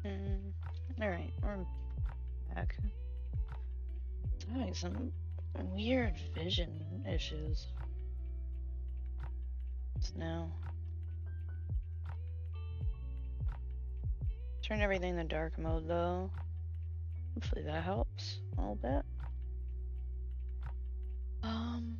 Mm. Alright, we're back. Having some weird vision issues. Now. Turn everything to dark mode though. Hopefully that helps a little bit. Um.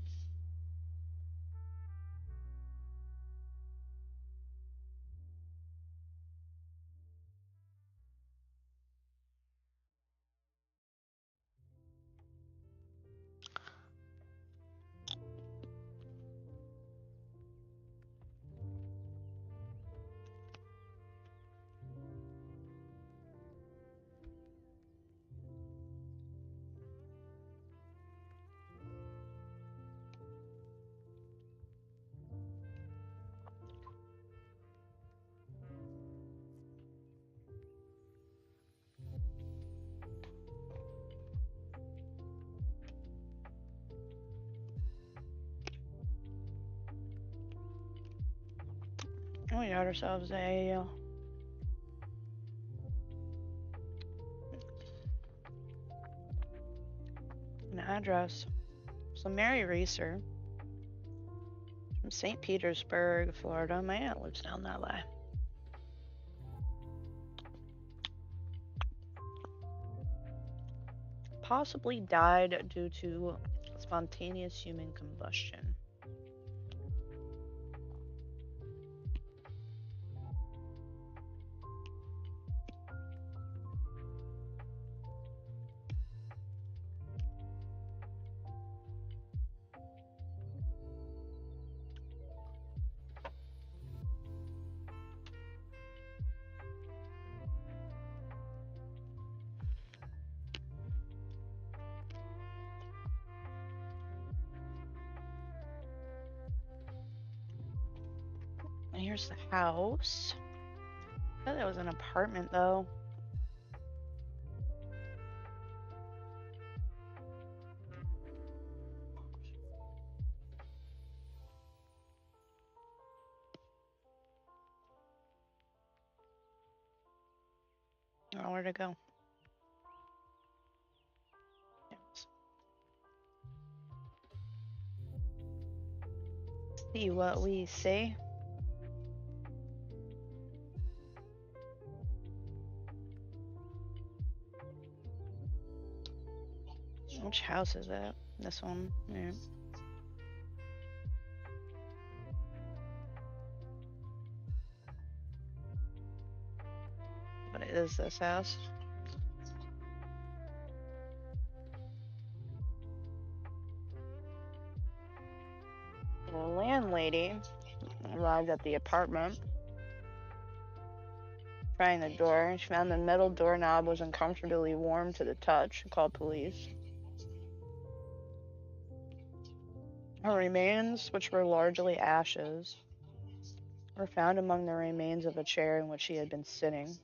We got ourselves an address. So Mary Reeser from St. Petersburg, Florida. My aunt lives down that way. Possibly died due to spontaneous human combustion. And here's the house. I thought that was an apartment though. Oh, where'd it go? Yes. See what we see. Which house is that? This one. Yeah. But it is this house. The landlady arrived at the apartment, trying the door. She found the metal doorknob was uncomfortably warm to the touch and called police. Her remains, which were largely ashes, were found among the remains of a chair in which she had been sitting.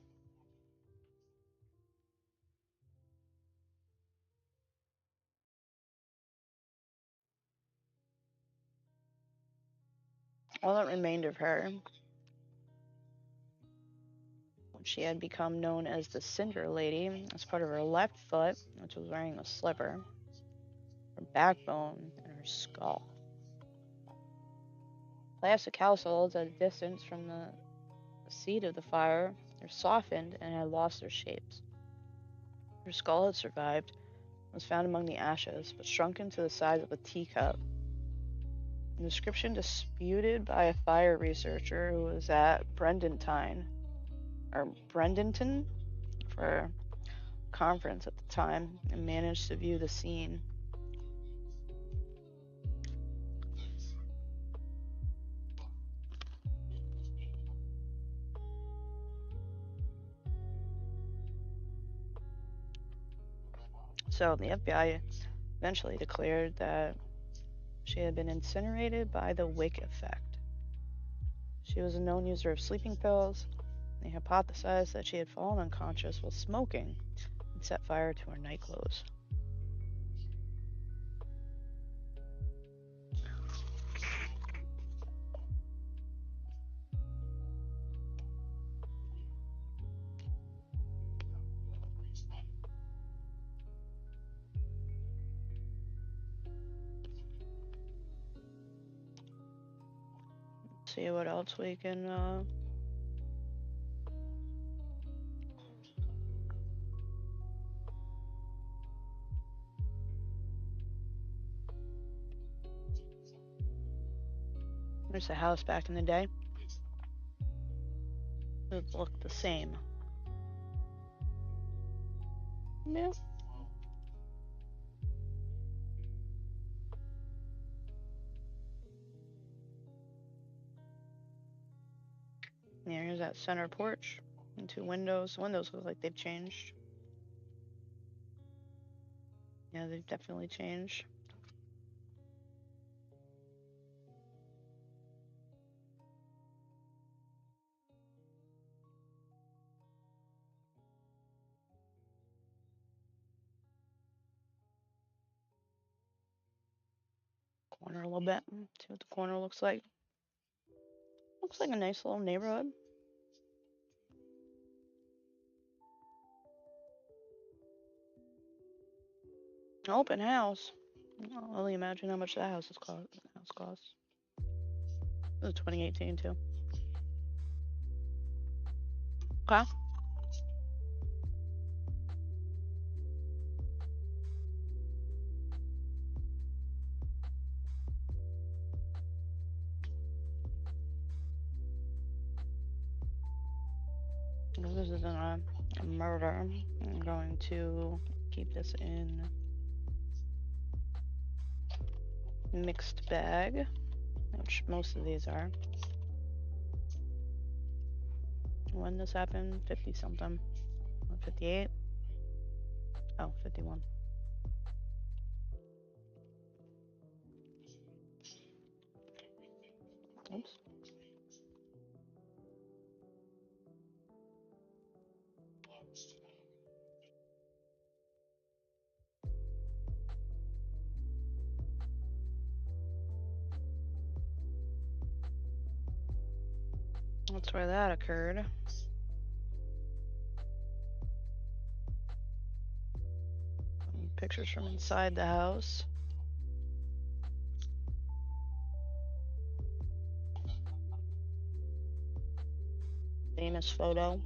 All that remained of her, when she had become known as the Cinder Lady, as part of her left foot, which was wearing a slipper, her backbone, and her skull. Plastic households at a distance from the seat of the fire were softened and had lost their shapes. Her skull had survived, was found among the ashes, but shrunken to the size of a teacup. A description disputed by a fire researcher who was at Brendenton for a conference at the time and managed to view the scene. So the FBI eventually declared that she had been incinerated by the Wick effect. She was a known user of sleeping pills. They hypothesized that she had fallen unconscious while smoking and set fire to her nightclothes. see what else we can there's a house back in the day. It looked the same. Yeah. Yeah, here's that center porch and 2 windows. The windows look like they've changed. Yeah, they've definitely changed. Corner a little bit. See what the corner looks like. Looks like a nice little neighborhood. Open house. I'll only imagine how much that house costs. It was 2018 too. Okay. This isn't a murder. I'm going to keep this in mixed bag, which most of these are. When this happened, 50 something. 58? Oh, 51. Oops. That's where that occurred. Pictures from inside the house. Famous photo.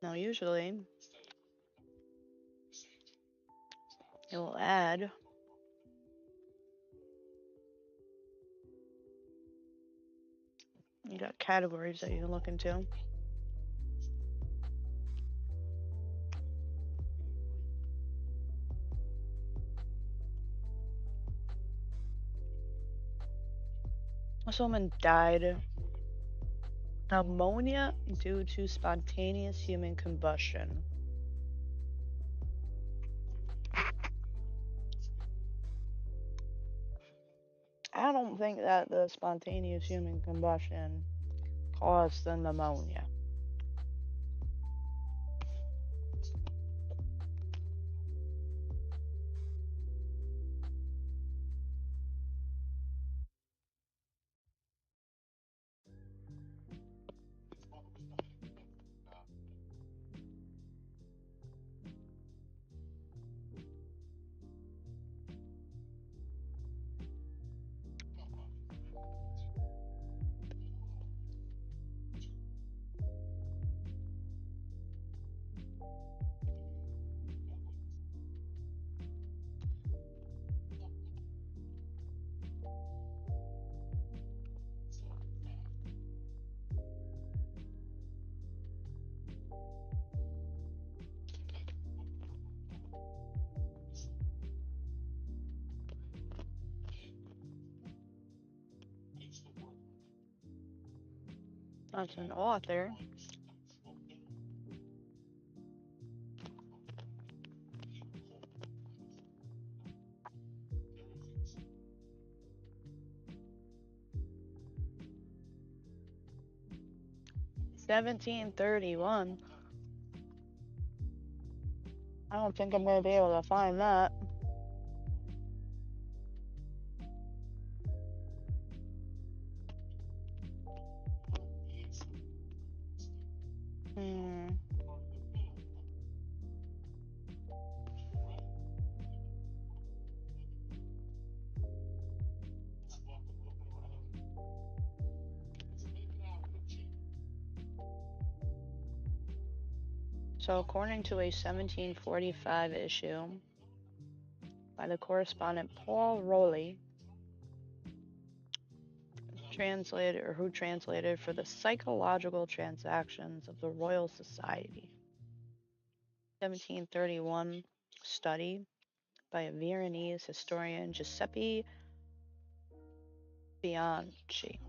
Now usually it will add you got categories that you can look into. This woman died pneumonia due to spontaneous human combustion. I don't think that the spontaneous human combustion caused the pneumonia. That's an author. $17.31. I don't think I'm gonna be able to find that. So, according to a 1745 issue by the correspondent Paul Rowley, who translated for the Psychological Transactions of the Royal Society, 1731 study by a Veronese historian, Giuseppe Bianchi.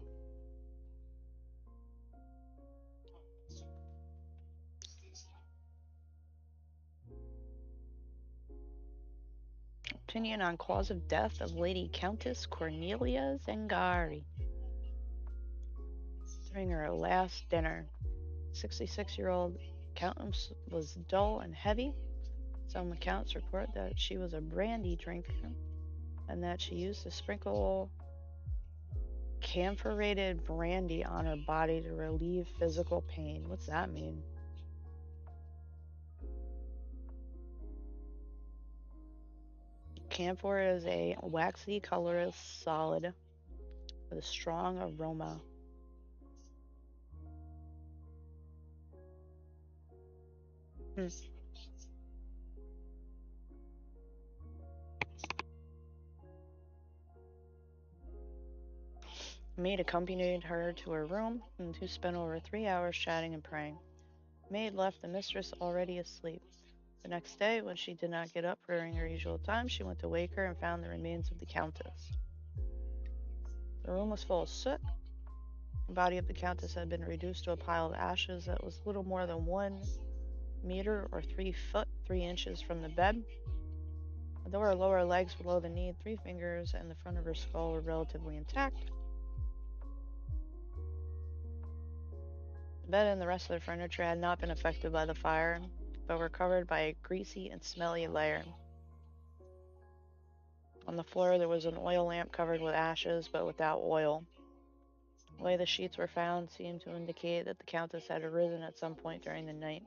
Opinion on cause of death of Lady Countess Cornelia Zangari. During her last dinner, 66-year-old Countess was dull and heavy. Some accounts report that she was a brandy drinker and that she used to sprinkle camphorated brandy on her body to relieve physical pain. What's that mean? Camphor is a waxy, colorless solid with a strong aroma. Maid accompanied her to her room, and the two spent over 3 hours chatting and praying. Maid left the mistress already asleep. The next day, when she did not get up during her usual time, she went to wake her and found the remains of the countess. The room was full of soot. The body of the countess had been reduced to a pile of ashes that was little more than 1 meter or 3 foot 3 inches from the bed. Although her lower legs below the knee, 3 fingers, and the front of her skull were relatively intact, the bed and the rest of the furniture had not been affected by the fire, but were covered by a greasy and smelly layer. On the floor there was an oil lamp covered with ashes, but without oil. The way the sheets were found seemed to indicate that the countess had arisen at some point during the night.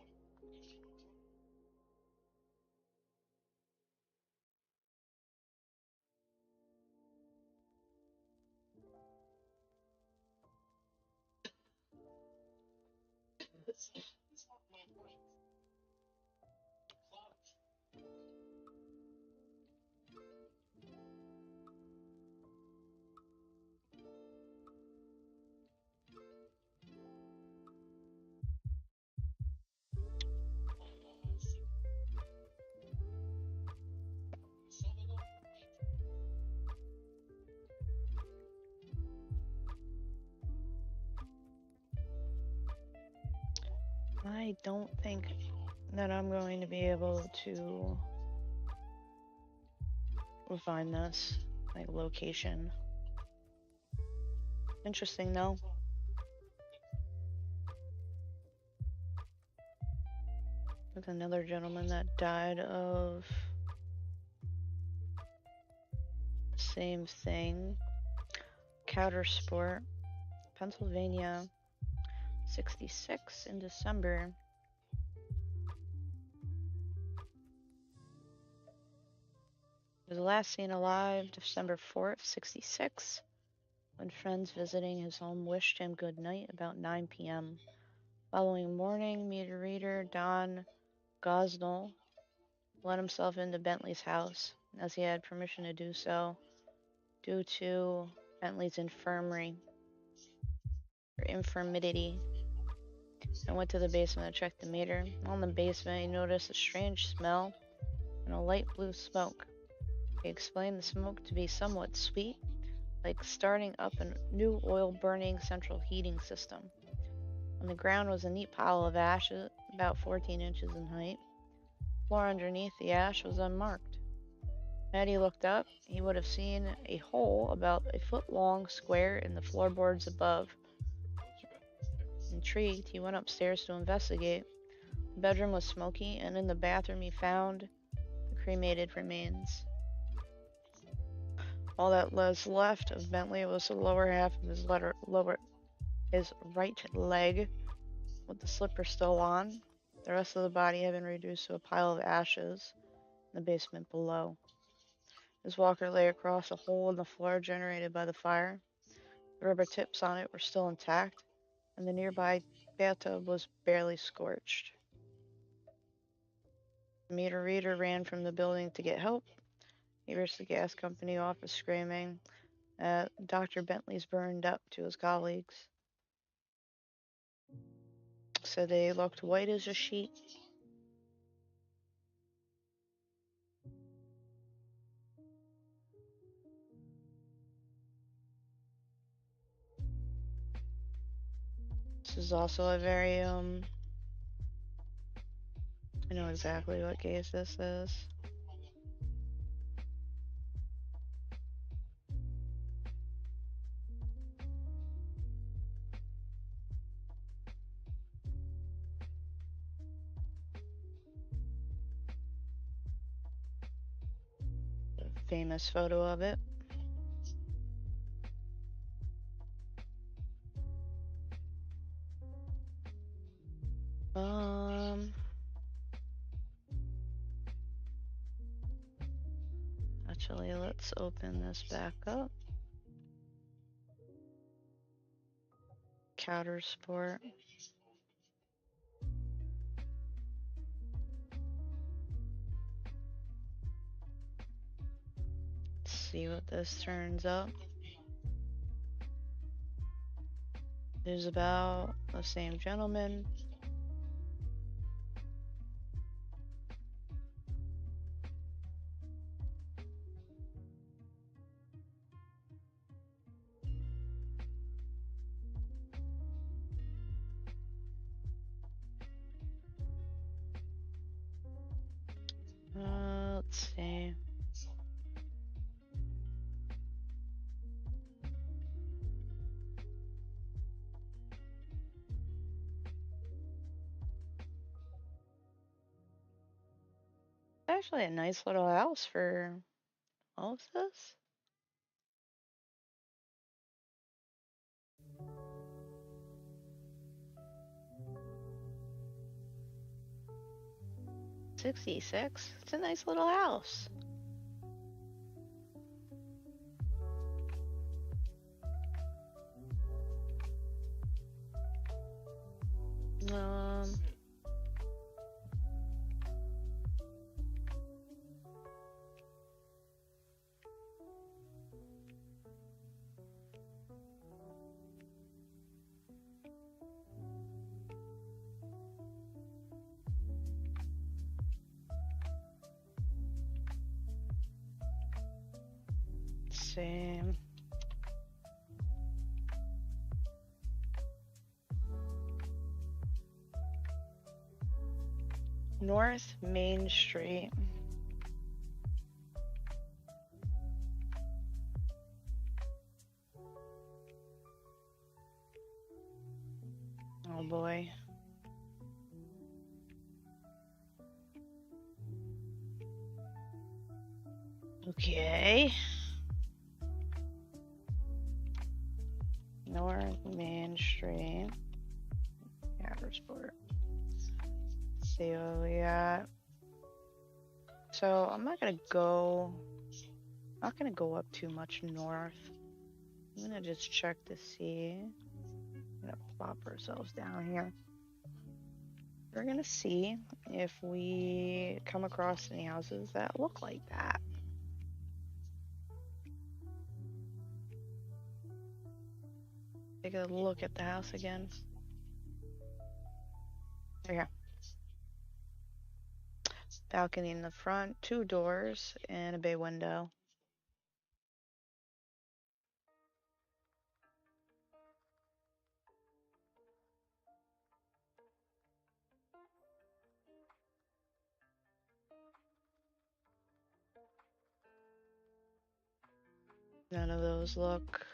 I don't think that I'm going to be able to find this, like, location. Interesting though. With another gentleman that died of same thing. Countersport, Pennsylvania, 66 in December. He was last seen alive December 4th, 66, when friends visiting his home wished him good night about 9 p.m. Following morning, meter reader Don Gosnell let himself into Bentley's house, as he had permission to do so due to Bentley's infirmity, and went to the basement to check the meter. On the basement, he noticed a strange smell and a light blue smoke. He explained the smoke to be somewhat sweet, like starting up a new oil-burning central heating system. On the ground was a neat pile of ashes, about 14 inches in height. The floor underneath the ash was unmarked. Had he looked up, he would have seen a hole about a foot-long square in the floorboards above. Intrigued, he went upstairs to investigate. The bedroom was smoky, and in the bathroom he found the cremated remains. All that was left of Bentley was the lower half of his right leg, with the slipper still on. The rest of the body had been reduced to a pile of ashes in the basement below. His walker lay across a hole in the floor generated by the fire. The rubber tips on it were still intact, and the nearby bathtub was barely scorched. Meter reader ran from the building to get help. He rushed the gas company office screaming. Dr. Bentley's burned up to his colleagues. So they looked white as a sheet. This is also a very, I know exactly what case this is. Famous photo of it. Actually, let's open this back up. Counter Sport. Let's see what this turns up. There's about the same gentleman. Let's see. Actually, a nice little house for all of this. $66. It's a nice little house. Let's see. North Main Street. Oh boy. Okay. North Main Street. Sport. Let's see what we got. So I'm not gonna go up too much north. I'm gonna just check to see. I'm gonna plop ourselves down here. We're gonna see if we come across any houses that look like that. Take a look at the house again. There you go. Balcony in the front, 2 doors, and a bay window. None of those look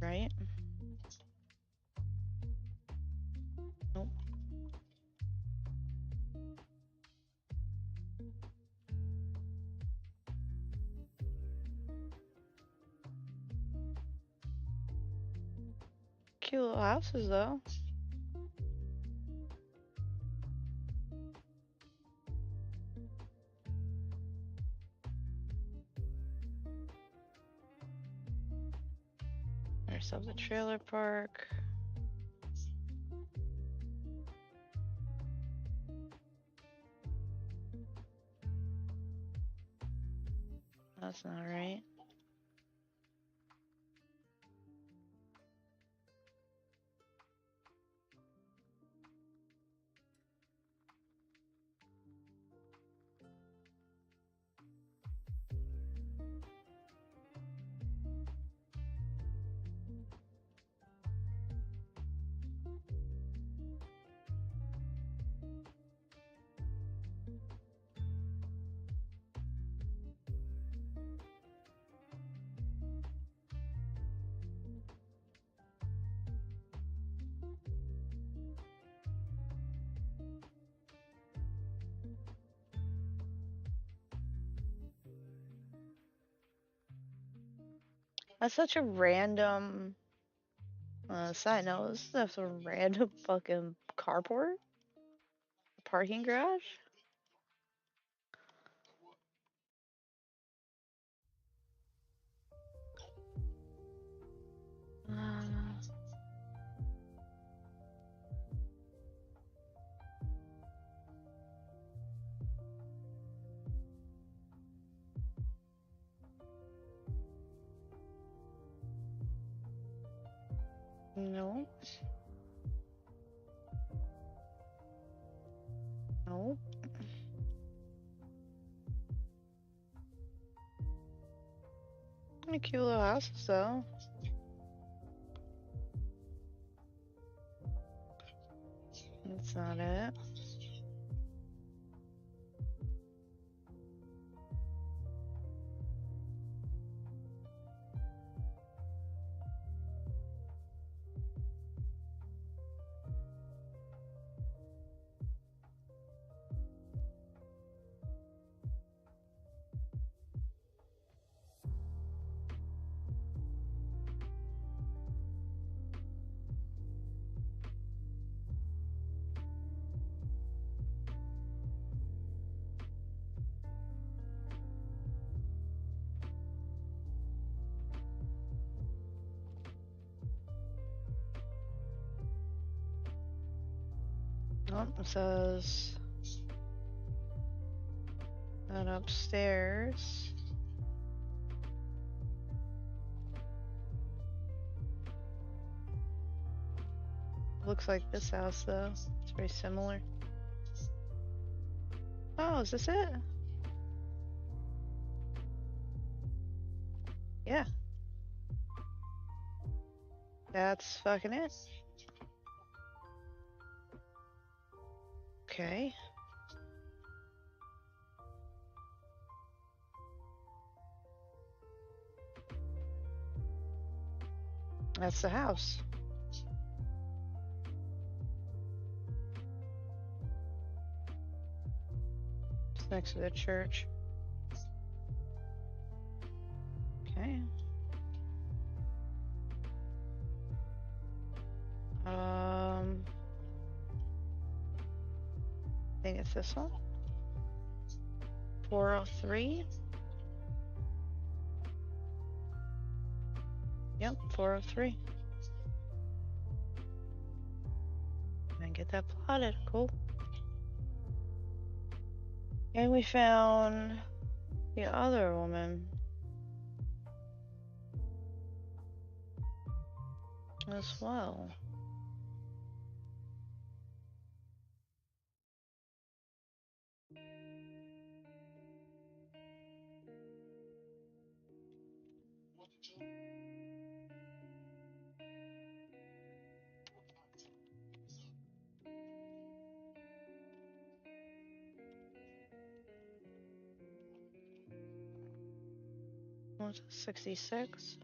right. Nope. Cute little houses though. There's the trailer park. That's not right. That's such a random side note. This is a random fucking carport? Parking garage? No. No. Cute little houses though. That's not it. Oh, it says that upstairs. Looks like this house though. It's very similar. Oh, is this it? Yeah. That's fucking it. Okay. That's the house. It's next to the church. Okay. I think it's this one. 403. Yep, 403. And get that plotted. Cool. And we found the other woman as well. What's it, 66?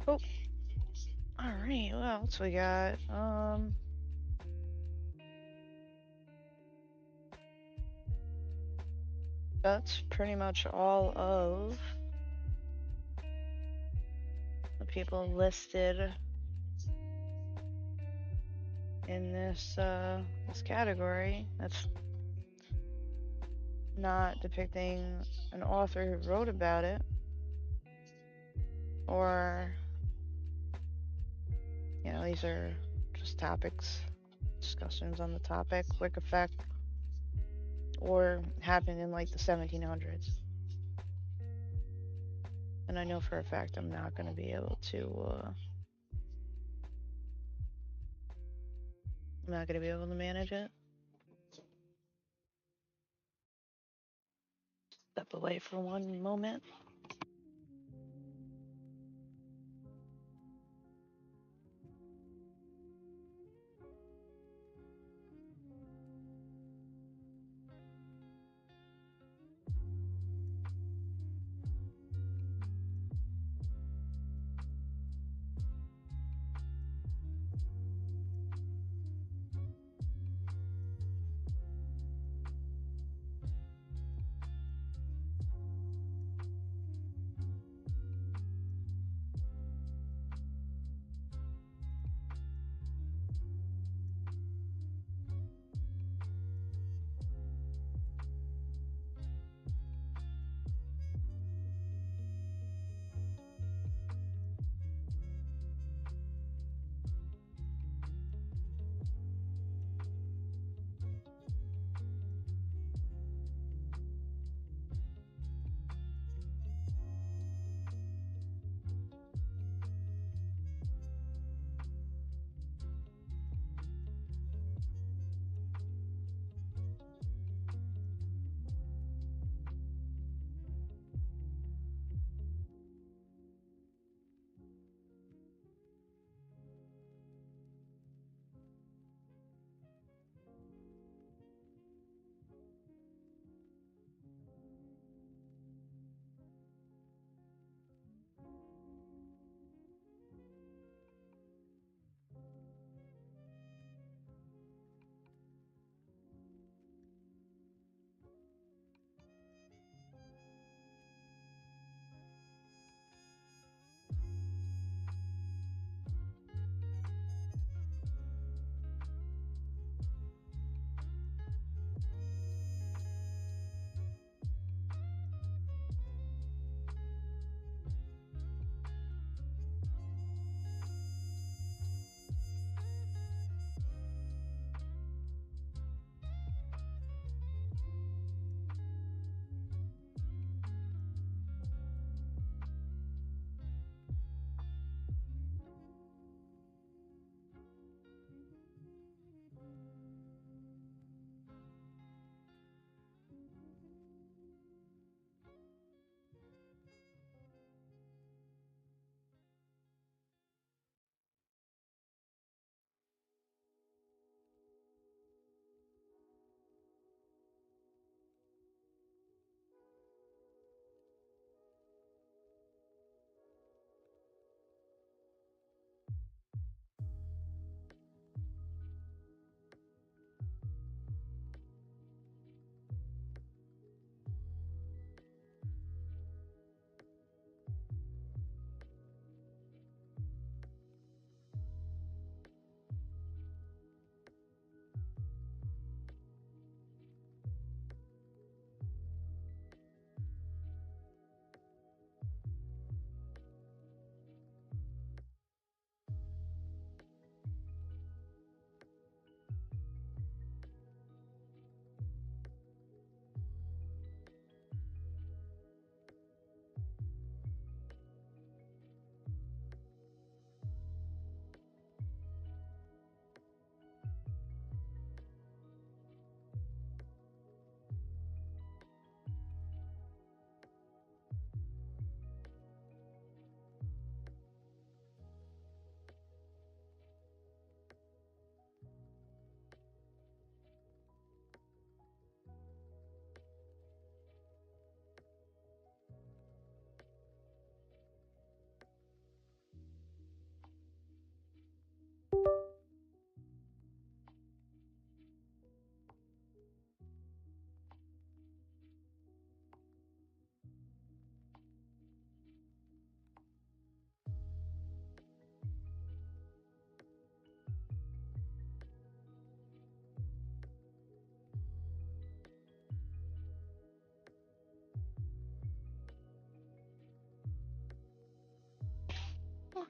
Oh. Alright, what else we got? That's pretty much all of the people listed in this this category. That's not depicting an author who wrote about it, or, these are just topics, discussions on the topic, quick effect, or happened in like the 1700s. And I know for a fact I'm not going to be able to, manage it. Step away for one moment.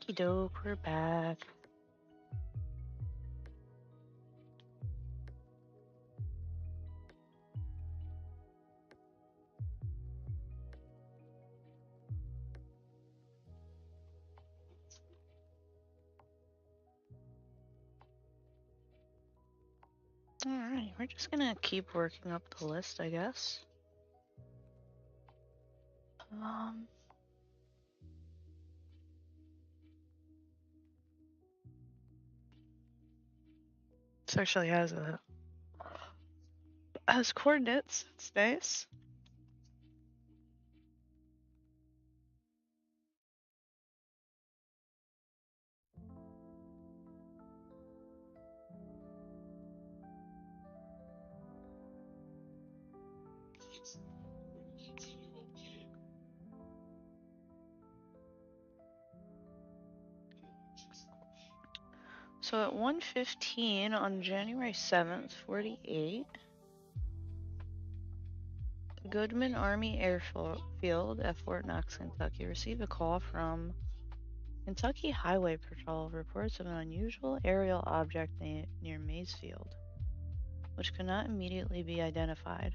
Okie doke, we're back. Alright, we're just gonna keep working up the list, I guess. This actually has coordinates. It's nice. So at 1:15 on January 7th, 48, Goodman Army Airfield at Fort Knox, Kentucky received a call from Kentucky Highway Patrol of reports of an unusual aerial object near Maysfield, which could not immediately be identified.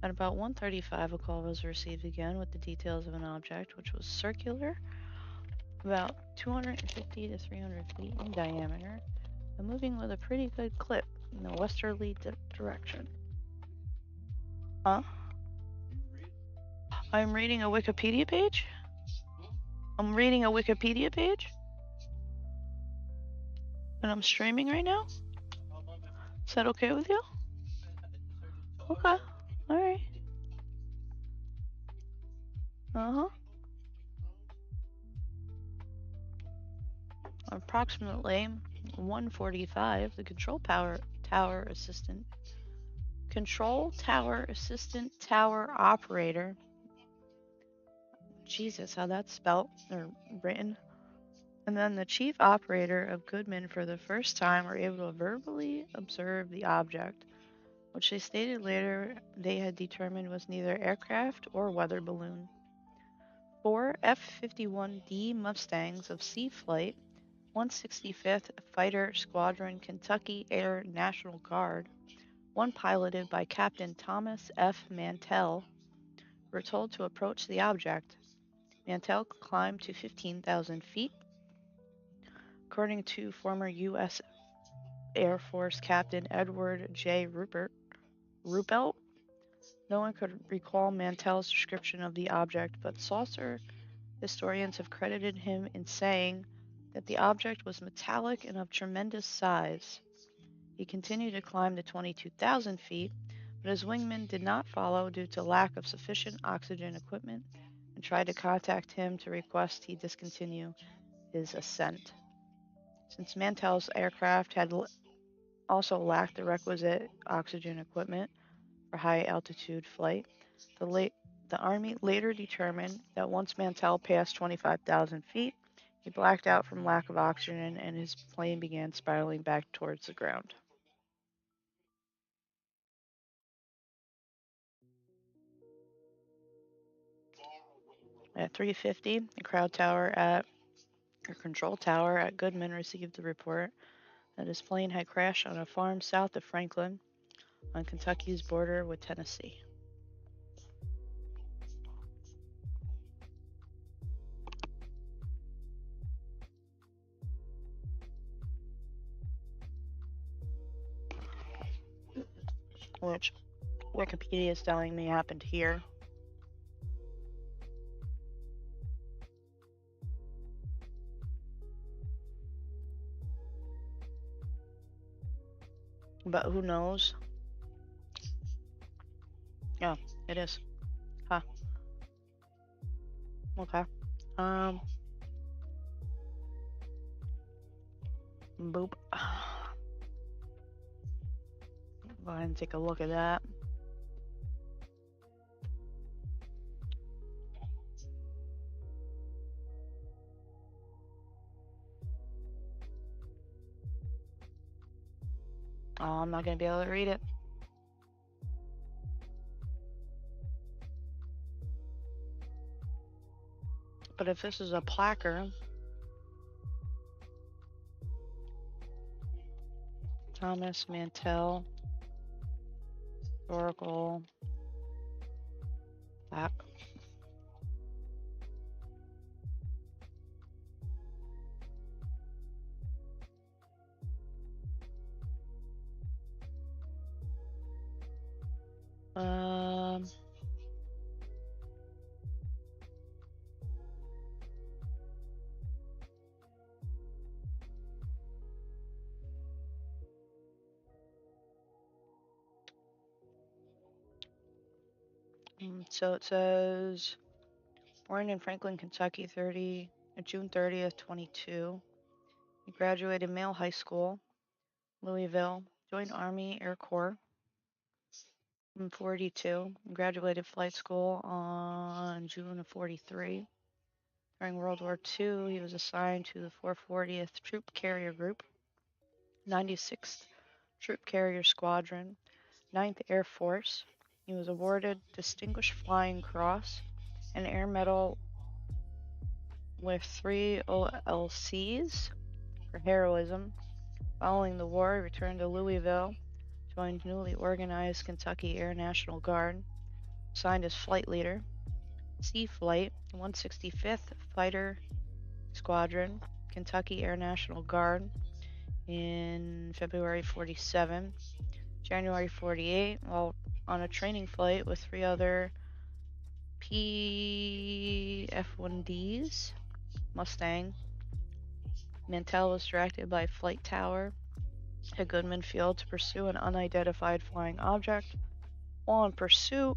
At about 1:35, a call was received again with the details of an object which was circular, about 250 to 300 feet in diameter, and moving with a pretty good clip in the westerly direction. Huh? I'm reading a Wikipedia page? I'm reading a Wikipedia page? And I'm streaming right now? Is that okay with you? Okay. Alright. Uh-huh. Approximately 1:45, the control tower assistant tower operator. Jesus, how that's spelt or written. And then the chief operator of Goodman for the first time were able to verbally observe the object, which they stated later they had determined was neither aircraft or weather balloon. 4 F-51D Mustangs of Sea Flight 165th Fighter Squadron Kentucky Air National Guard, one piloted by Captain Thomas F. Mantell, were told to approach the object. Mantell climbed to 15,000 feet. According to former U.S. Air Force Captain Edward J. Ruppelt, no one could recall Mantell's description of the object, but saucer historians have credited him in saying that the object was metallic and of tremendous size. He continued to climb to 22,000 feet, but his wingman did not follow due to lack of sufficient oxygen equipment and tried to contact him to request he discontinue his ascent. Since Mantell's aircraft had also lacked the requisite oxygen equipment for high-altitude flight, the Army later determined that once Mantell passed 25,000 feet, he blacked out from lack of oxygen and his plane began spiraling back towards the ground. At 3:50, the control tower at Goodman received the report that his plane had crashed on a farm south of Franklin on Kentucky's border with Tennessee. Which Wikipedia is telling me happened here. But who knows? Yeah, it is. Huh. Okay. Boop. Go ahead and take a look at that. Oh, I'm not going to be able to read it. But if this is a placard, Thomas Mantell. Historical. Black. So it says, born in Franklin, Kentucky, June 30th, 22. He graduated Male High School, Louisville, joined Army Air Corps in 42, graduated flight school on June of 43. During World War II, he was assigned to the 440th Troop Carrier Group, 96th Troop Carrier Squadron, 9th Air Force. He was awarded Distinguished Flying Cross, an Air Medal with 3 OLCs for heroism. Following the war, he returned to Louisville, joined newly organized Kentucky Air National Guard, assigned as flight leader, Sea Flight, 165th Fighter Squadron, Kentucky Air National Guard in February 47. January 48, while on a training flight with 3 other PF-1Ds, Mustang, Mantell was directed by Flight Tower at Goodman Field to pursue an unidentified flying object. While in pursuit,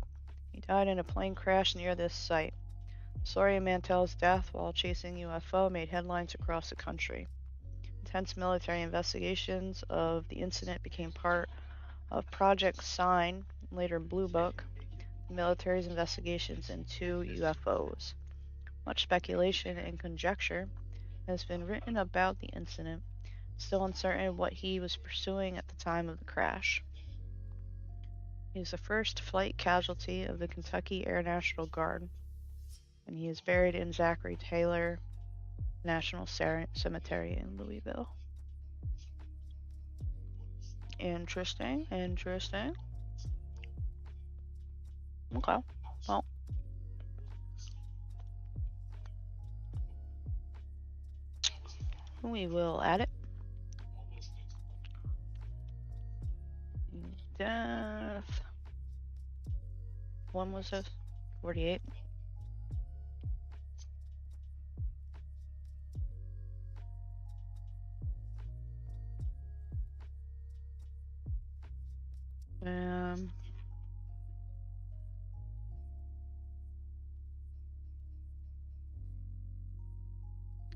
he died in a plane crash near this site. The story of Mantell's death while chasing UFO made headlines across the country. Intense military investigations of the incident became part of Project Sign, later Blue Book, the military's investigations into UFOs. Much speculation and conjecture has been written about the incident, still uncertain what he was pursuing at the time of the crash. He is the first flight casualty of the Kentucky Air National Guard, and he is buried in Zachary Taylor National Cemetery in Louisville. Interesting. Okay, well. We will add it. Death. When was this? 48.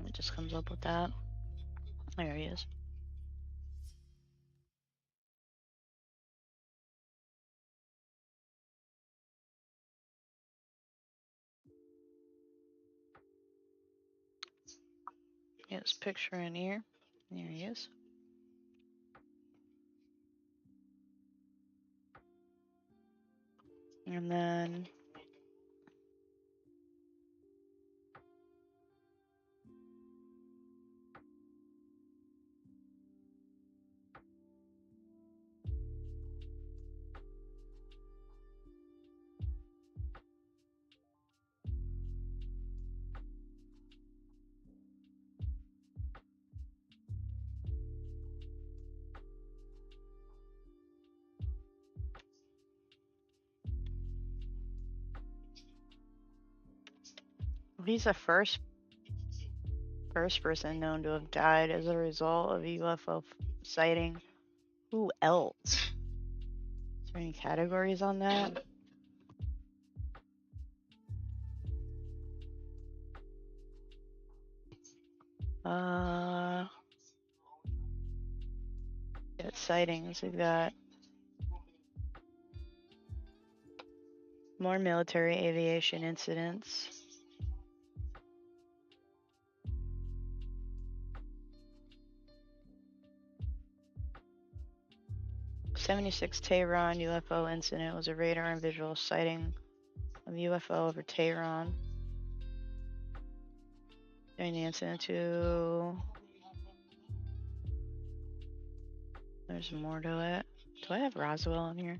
It just comes up with that. There he is. His picture in here. There he is. And then he's the first person known to have died as a result of a UFO sighting. Who else? Is there any categories on that? Got sightings. We've got more military aviation incidents. '76 Tehran UFO incident was a radar and visual sighting of UFO over Tehran. During the incident, 2 There's more to it. Do I have Roswell in here?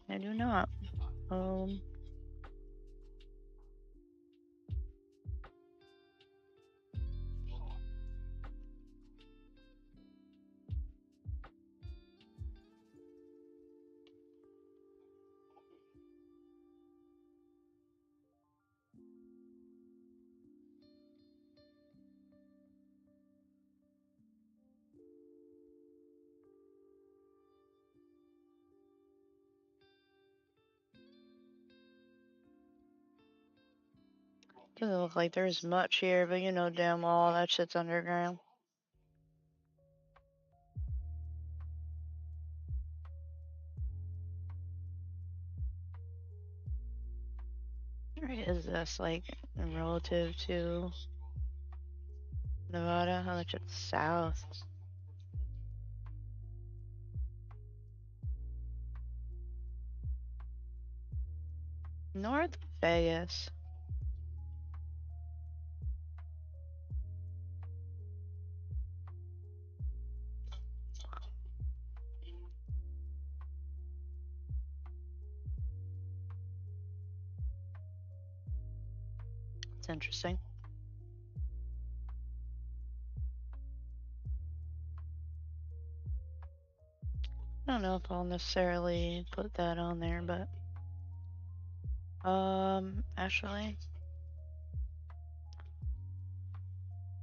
I do not. Doesn't look like there's much here, but you know damn well that shit's underground. Where is this, like, relative to Nevada? How much it's south? North Vegas. It's interesting. I don't know if I'll necessarily put that on there, but actually,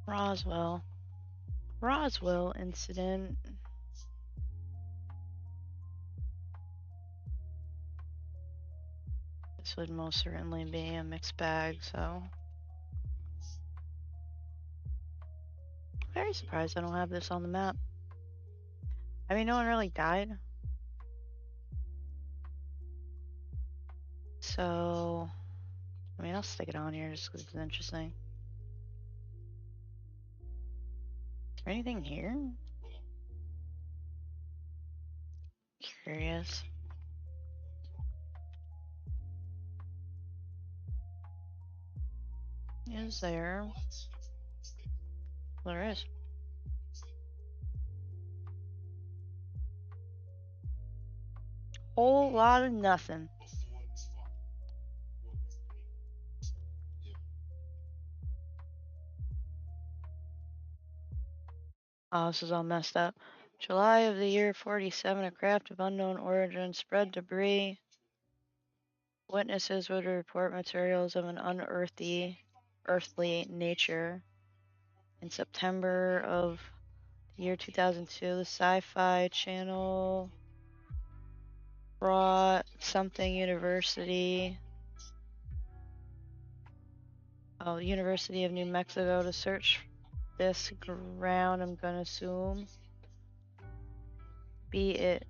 Roswell incident. This would most certainly be a mixed bag, so very surprised I don't have this on the map. I mean, no one really died. So, I mean, I'll stick it on here just because it's interesting. Is there anything here? Curious. Is there? Well, there is. Whole lot of nothing. Oh, this is all messed up. July of the year 47, a craft of unknown origin spread debris. Witnesses would report materials of an unearthly nature. In September of the year 2002, the Sci-Fi Channel brought something University of New Mexico to search this ground, I'm gonna assume. Be it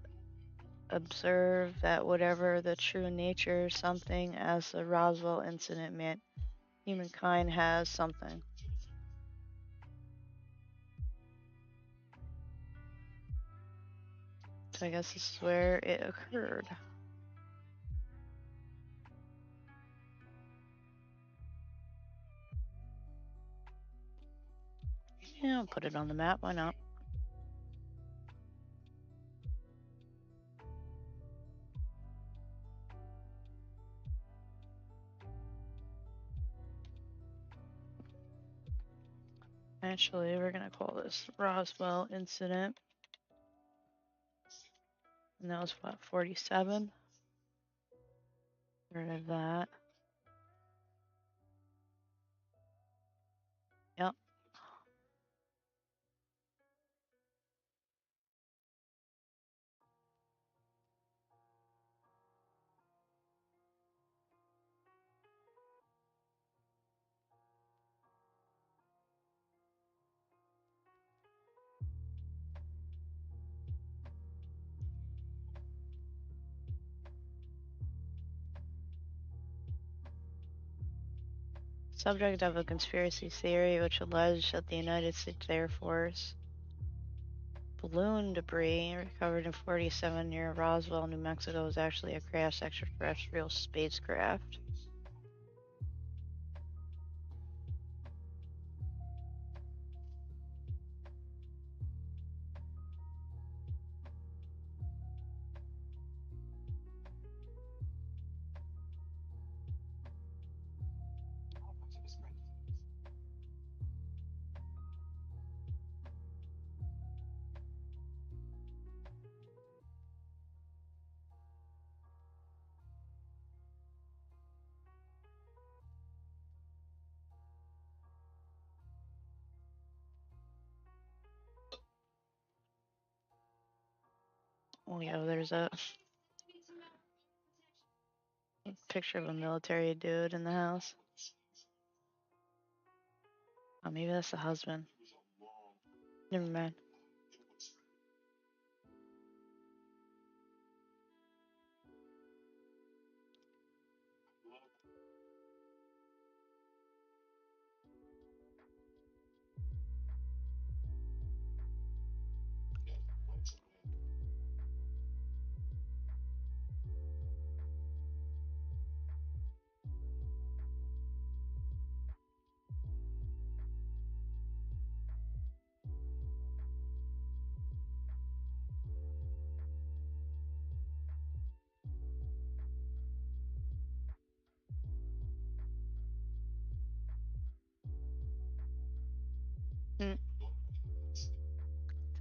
observed that whatever the true nature, something as the Roswell incident meant, humankind has something. So I guess this is where it occurred. Yeah, I'll put it on the map, why not? Actually, we're gonna call this Roswell incident. And that was what, 47? Rid of that. Yep. Subject of a conspiracy theory which alleged that the United States Air Force balloon debris recovered in 47 near Roswell, New Mexico was actually a crashed extraterrestrial spacecraft. Oh yeah, there's a picture of a military dude in the house. Oh, maybe that's the husband. Never mind. Hmm, it's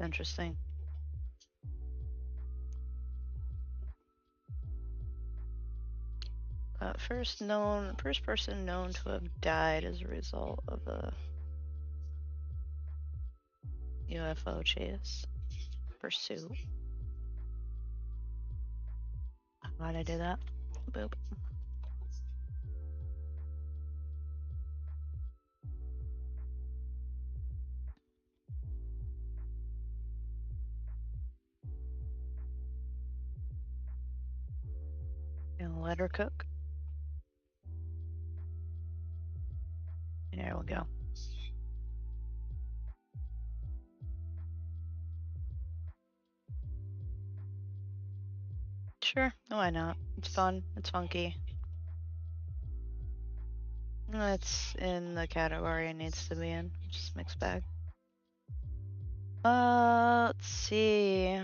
interesting. First person known to have died as a result of a UFO chase pursuit. Why'd I do that? Boop. And let her cook. There we go. Sure, why not? It's fun. It's funky. It's in the category it needs to be in. Just mixed bag. Let's see.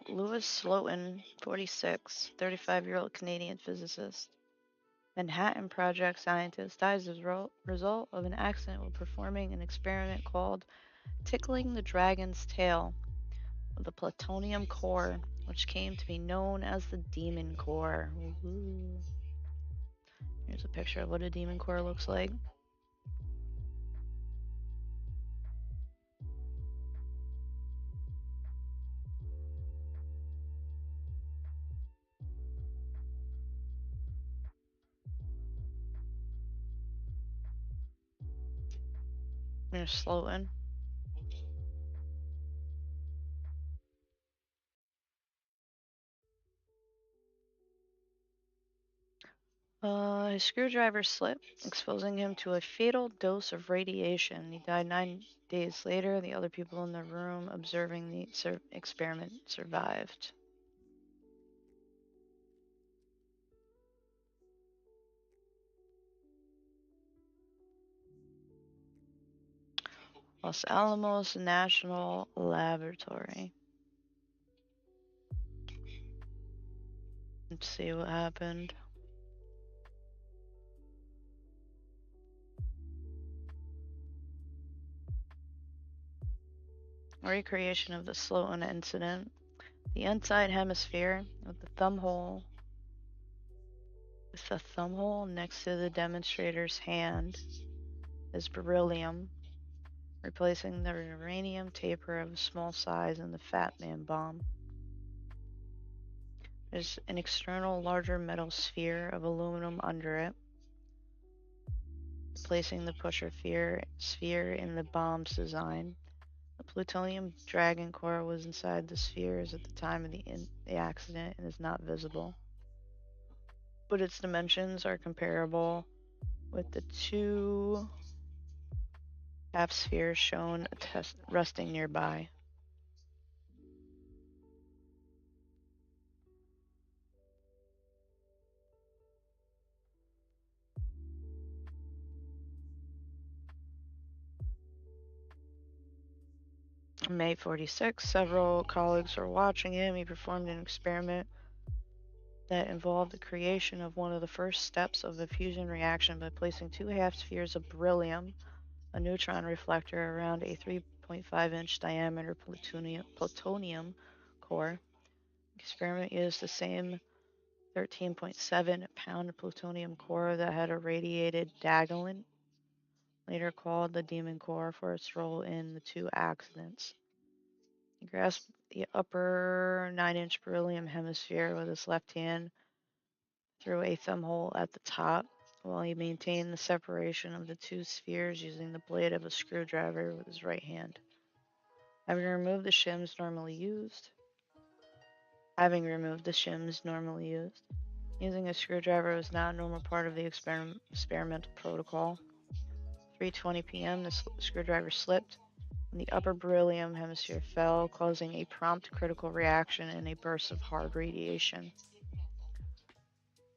Louis Slotin, 46, 35-year-old Canadian physicist. Manhattan Project scientist dies as a result of an accident while performing an experiment called tickling the dragon's tail with a plutonium core, which came to be known as the demon core. Ooh. Here's a picture of what a demon core looks like. There's Slotin. His screwdriver slipped, exposing him to a fatal dose of radiation. He died 9 days later. The other people in the room observing the experiment survived. Los Alamos National Laboratory. Let's see what happened. Recreation of the Sloan incident. The inside hemisphere with the thumb hole next to the demonstrator's hand is beryllium, replacing the uranium taper of a small size in the Fat Man bomb. There's an external larger metal sphere of aluminum under it, replacing the pusher sphere in the bomb's design. The plutonium dragon core was inside the spheres at the time of the accident and is not visible, but its dimensions are comparable with the two half spheres shown resting nearby. On May 46, several colleagues were watching him. He performed an experiment that involved the creation of one of the first steps of a fusion reaction by placing two half spheres of beryllium, a neutron reflector, around a 3.5-inch diameter plutonium core. The experiment used the same 13.7-pound plutonium core that had irradiated Dagolin, later called the Demon Core, for its role in the two accidents. He grasped the upper 9-inch beryllium hemisphere with his left hand through a thumb hole at the top, while he maintained the separation of the two spheres using the blade of a screwdriver with his right hand. Having removed the shims normally used, using a screwdriver was not a normal part of the experimental protocol. 3:20 p.m., the screwdriver slipped, and the upper beryllium hemisphere fell, causing a prompt critical reaction and a burst of hard radiation.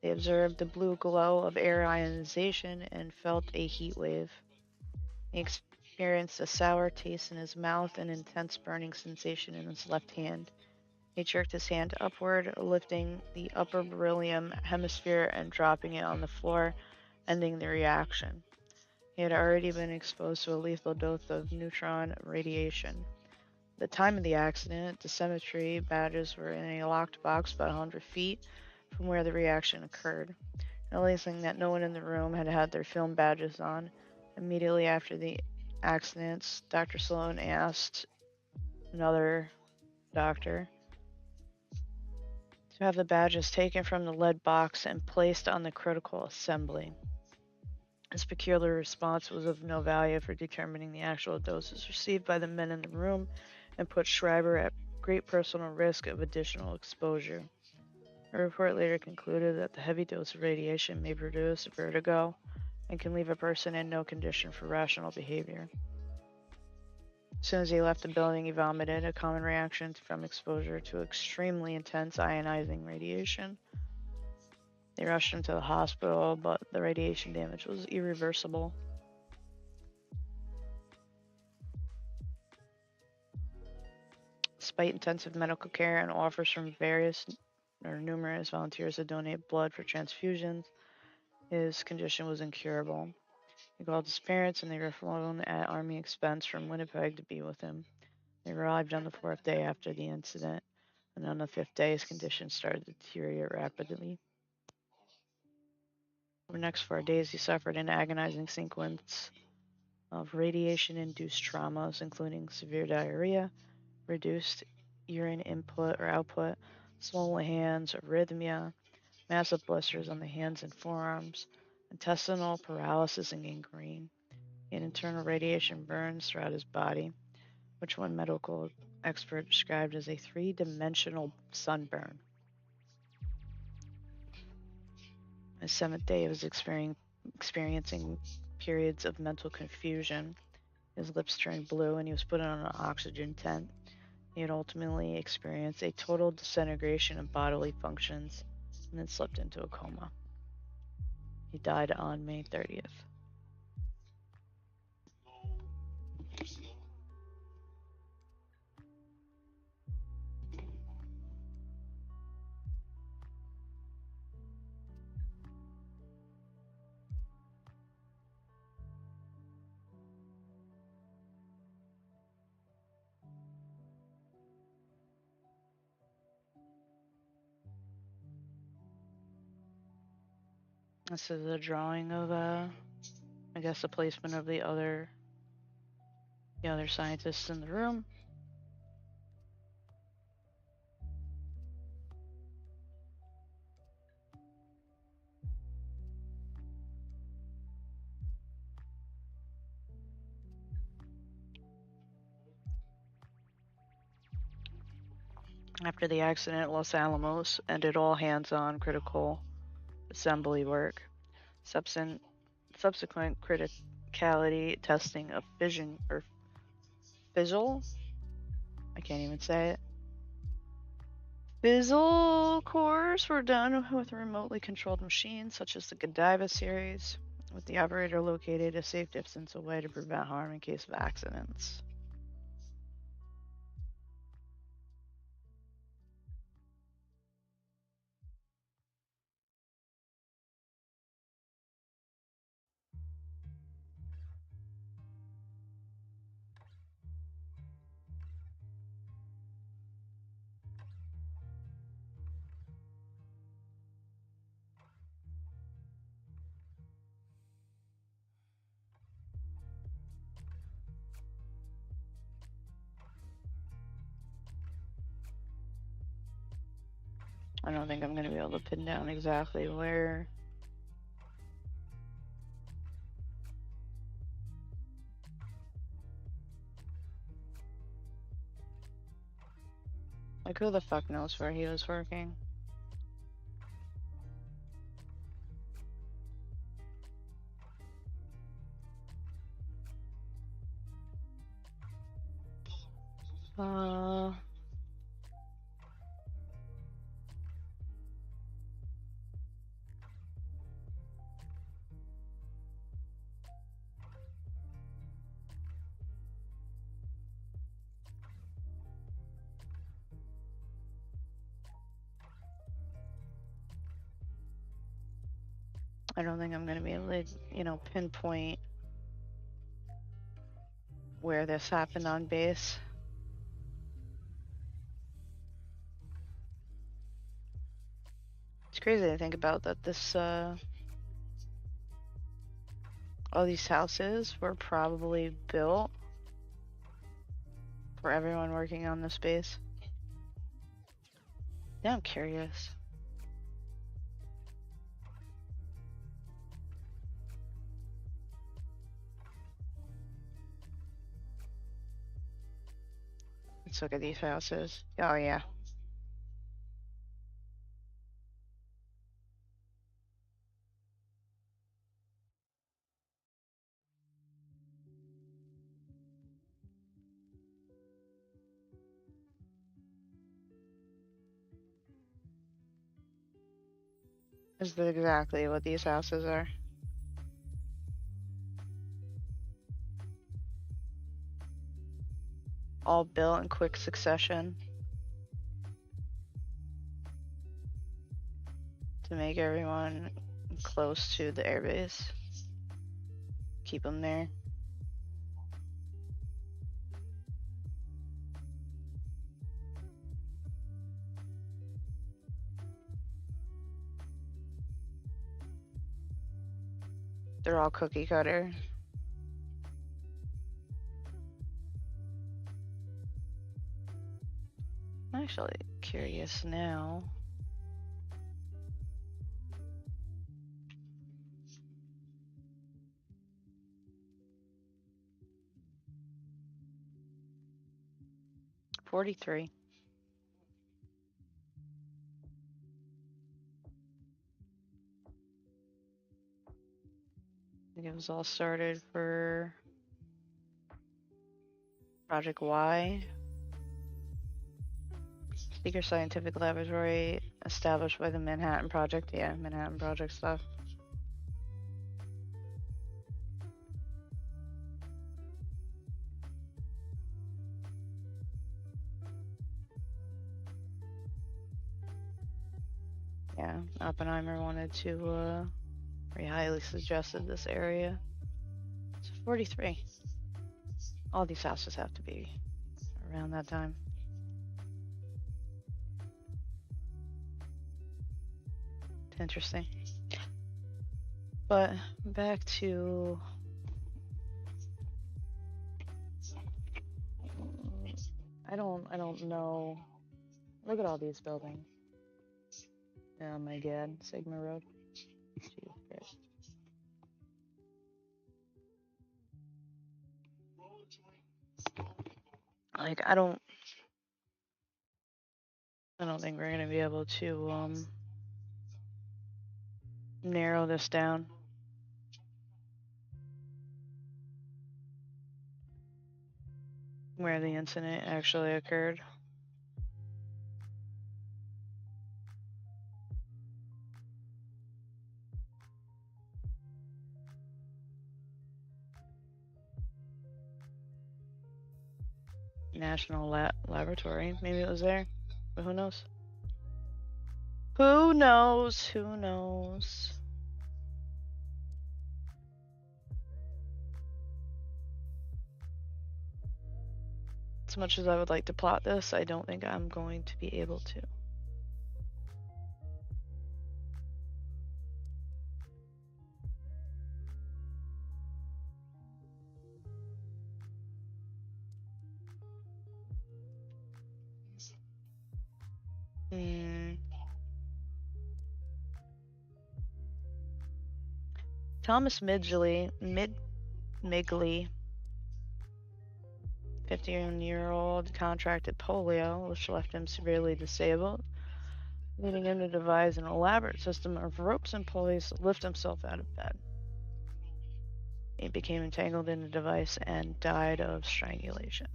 They observed the blue glow of air ionization and felt a heat wave. He experienced a sour taste in his mouth and intense burning sensation in his left hand. He jerked his hand upward, lifting the upper beryllium hemisphere and dropping it on the floor, ending the reaction. He had already been exposed to a lethal dose of neutron radiation. At the time of the accident, the cemetery badges were in a locked box about 100 feet from where the reaction occurred. Realizing that no one in the room had their film badges on, immediately after the accidents, Dr. Sloan asked another doctor to have the badges taken from the lead box and placed on the critical assembly. This peculiar response was of no value for determining the actual doses received by the men in the room and put Schreiber at great personal risk of additional exposure. A report later concluded that the heavy dose of radiation may produce vertigo and can leave a person in no condition for rational behavior. As soon as he left the building, he vomited, a common reaction from exposure to extremely intense ionizing radiation. They rushed him to the hospital, but the radiation damage was irreversible. Despite intensive medical care and offers from numerous volunteers to donate blood for transfusions, his condition was incurable. He called his parents, and they were flown at Army expense from Winnipeg to be with him. They arrived on the 4th day after the incident, and on the 5th day, his condition started to deteriorate rapidly. For the next 4 days, he suffered an agonizing sequence of radiation-induced traumas, including severe diarrhea, reduced urine input or output, swollen hands, arrhythmia, massive blisters on the hands and forearms, intestinal paralysis and gangrene, and internal radiation burns throughout his body, which one medical expert described as a 3-dimensional sunburn. On the 7th day, he was experiencing periods of mental confusion. His lips turned blue, and he was put on an oxygen tent. He had ultimately experienced a total disintegration of bodily functions and then slipped into a coma. He died on May 30th. This is a drawing of, I guess, the placement of the other scientists in the room. After the accident, Los Alamos ended all hands-on critical assembly work. Subsequent criticality testing of fission or fizzle. I can't even say it. Fizzle cores were done with remotely controlled machines, such as the Godiva series, with the operator located a safe distance away to prevent harm in case of accidents. I don't think I'm going to be able to pin down exactly where. Like, who the fuck knows where he was working? I don't think I'm going to be able to, you know, pinpoint where this happened on base. It's crazy to think about that this, all these houses were probably built for everyone working on this base. Yeah, I'm curious. Let's look at these houses. Oh, yeah. This is exactly what these houses are. All built in quick succession to make everyone close to the airbase. Keep them there. They're all cookie cutter. I'm actually curious now. $43. I think it was all started for Project Y. Secret Scientific Laboratory established by the Manhattan Project. Yeah, Manhattan Project stuff. Yeah, Oppenheimer wanted to, very highly suggested this area. It's 43. All these houses have to be around that time. It's interesting. But back to I don't know. Look at all these buildings. Oh my god, Sigma Road. Jesus Christ. Like I don't think we're gonna be able to narrow this down. Where the incident actually occurred. National Laboratory. Maybe it was there. But who knows? Who knows? Who knows? As much as I would like to plot this, I don't think I'm going to be able to. Thomas Midgley, 51-year-old, contracted polio, which left him severely disabled, leading him to devise an elaborate system of ropes and pulleys to lift himself out of bed. He became entangled in the device and died of strangulation.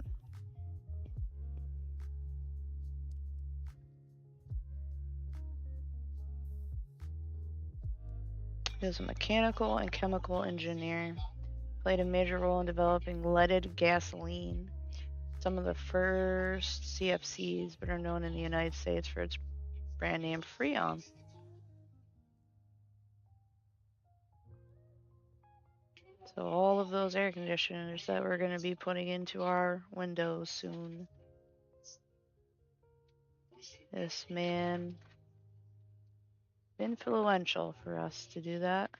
He was a mechanical and chemical engineer. Played a major role in developing leaded gasoline, some of the first CFCs, but are known in the United States for its brand name Freon. So all of those air conditioners that we're going to be putting into our windows soon. This man, influential for us to do that.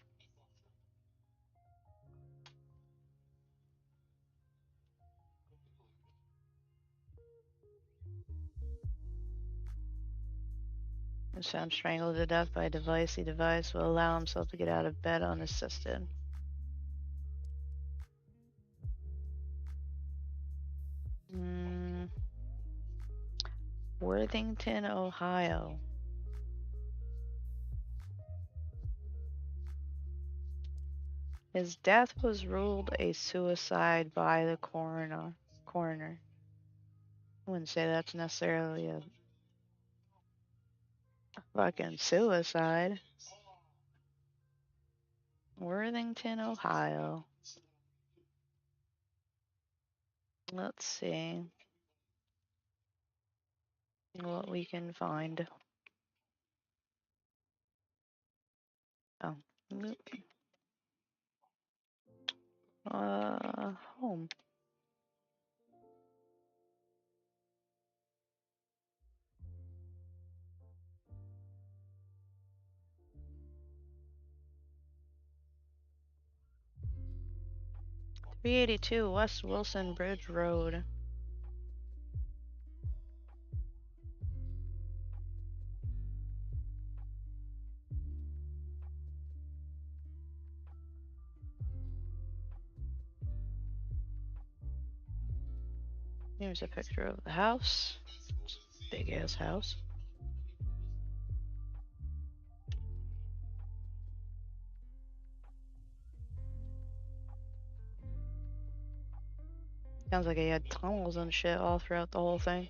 Was found strangled to death by a device he devised will allow himself to get out of bed unassisted. Worthington, Ohio. His death was ruled a suicide by the coroner. I wouldn't say that's necessarily a fucking suicide. Worthington, Ohio. Let's see what we can find. Oh, home. .382 West Wilson Bridge Road. Here's a picture of the house. Big ass house. Sounds like he had tunnels and shit all throughout the whole thing.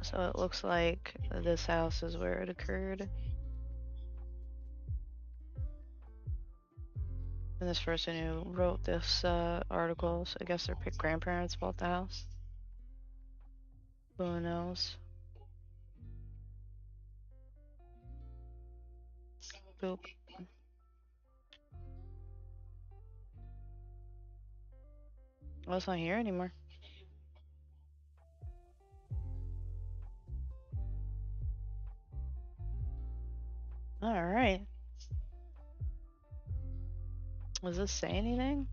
So it looks like this house is where it occurred. And this person who wrote this article, so I guess their grandparents bought the house. Who knows? Boop. Well, it's not here anymore. Alright. Does this say anything?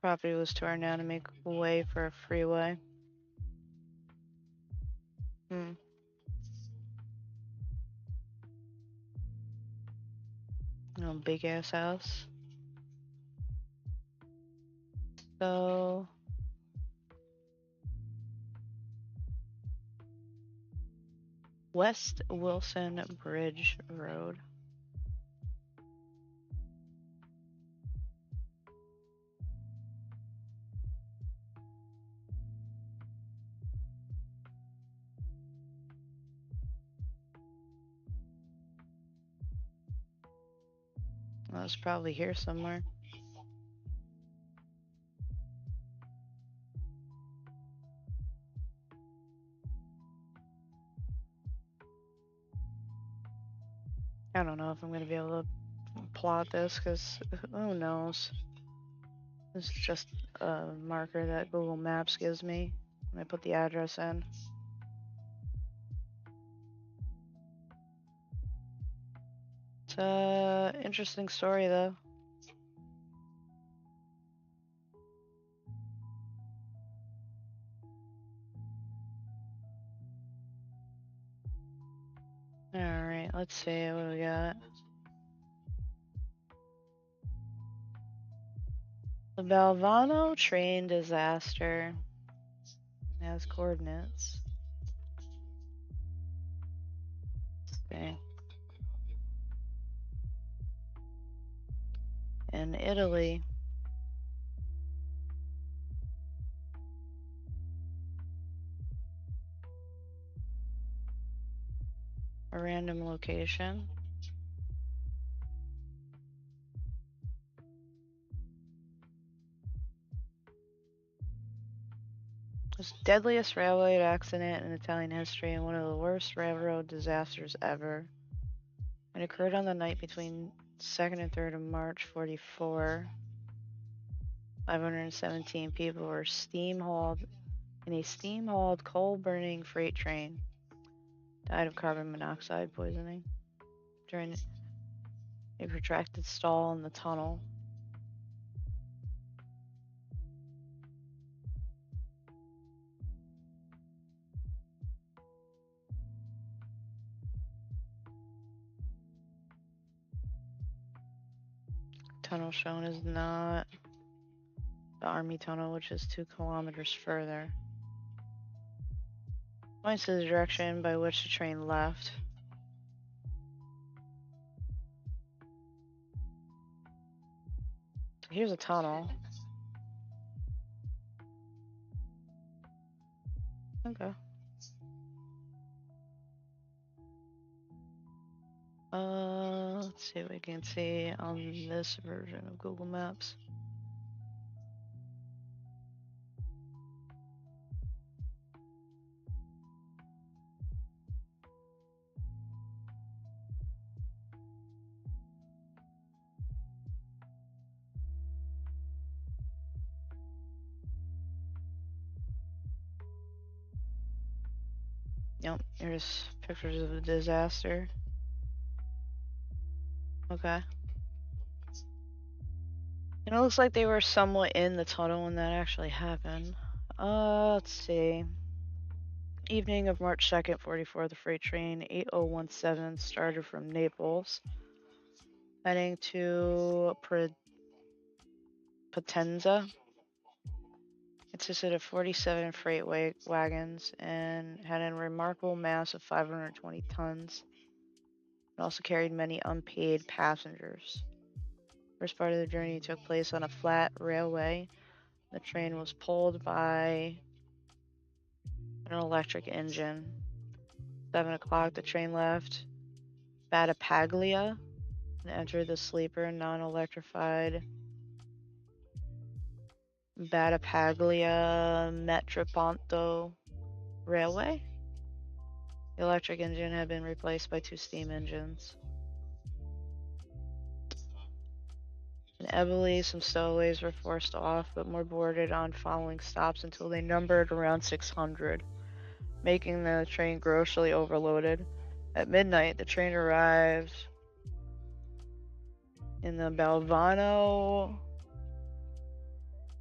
Property was torn down to make way for a freeway. Oh, big ass house. So West Wilson Bridge Road. Well, it's probably here somewhere. I don't know if I'm going to be able to plot this because who knows. This is just a marker that Google Maps gives me when I put the address in. It's an interesting story though. Let's see what we got. The Balvano train disaster has coordinates. Okay. In Italy. A random location. This deadliest railway accident in Italian history and one of the worst railroad disasters ever. It occurred on the night between 2nd and 3rd of March 44. 517 people were steam-hauled in a steam-hauled coal-burning freight train. Died of carbon monoxide poisoning during a protracted stall in the tunnel. Tunnel shown is not the Army Tunnel, which is 2 kilometers further. Points to the direction by which the train left. So here's a tunnel. Okay. Let's see what we can see on this version of Google Maps. Yep, here's pictures of the disaster. Okay. And it looks like they were somewhat in the tunnel when that actually happened. Let's see. Evening of March 2nd, 44, the freight train 8017 started from Naples, heading to Potenza. It consisted of 47 freight wagons and had a remarkable mass of 520 tons. It also carried many unpaid passengers. First part of the journey took place on a flat railway. The train was pulled by an electric engine. 7 o'clock, the train left Battipaglia and entered the sleeper, non-electrified Battipaglia Metroponto Railway. The electric engine had been replaced by 2 steam engines. In Eboli, some stowaways were forced off, but more boarded on following stops until they numbered around 600, making the train grossly overloaded. At midnight, the train arrived in the Balvano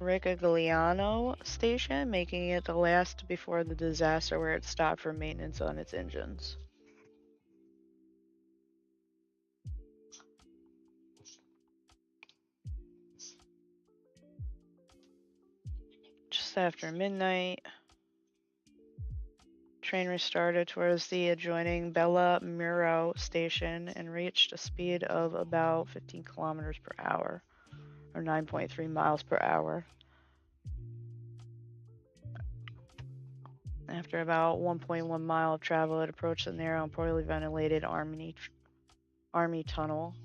Ricagliano station, making it the last before the disaster where it stopped for maintenance on its engines. Just after midnight, train restarted towards the adjoining Bella Muro station and reached a speed of about 15 kilometers per hour, or 9.3 miles per hour. After about 1.1 mile of travel, it approached the narrow and poorly ventilated Army Tunnel,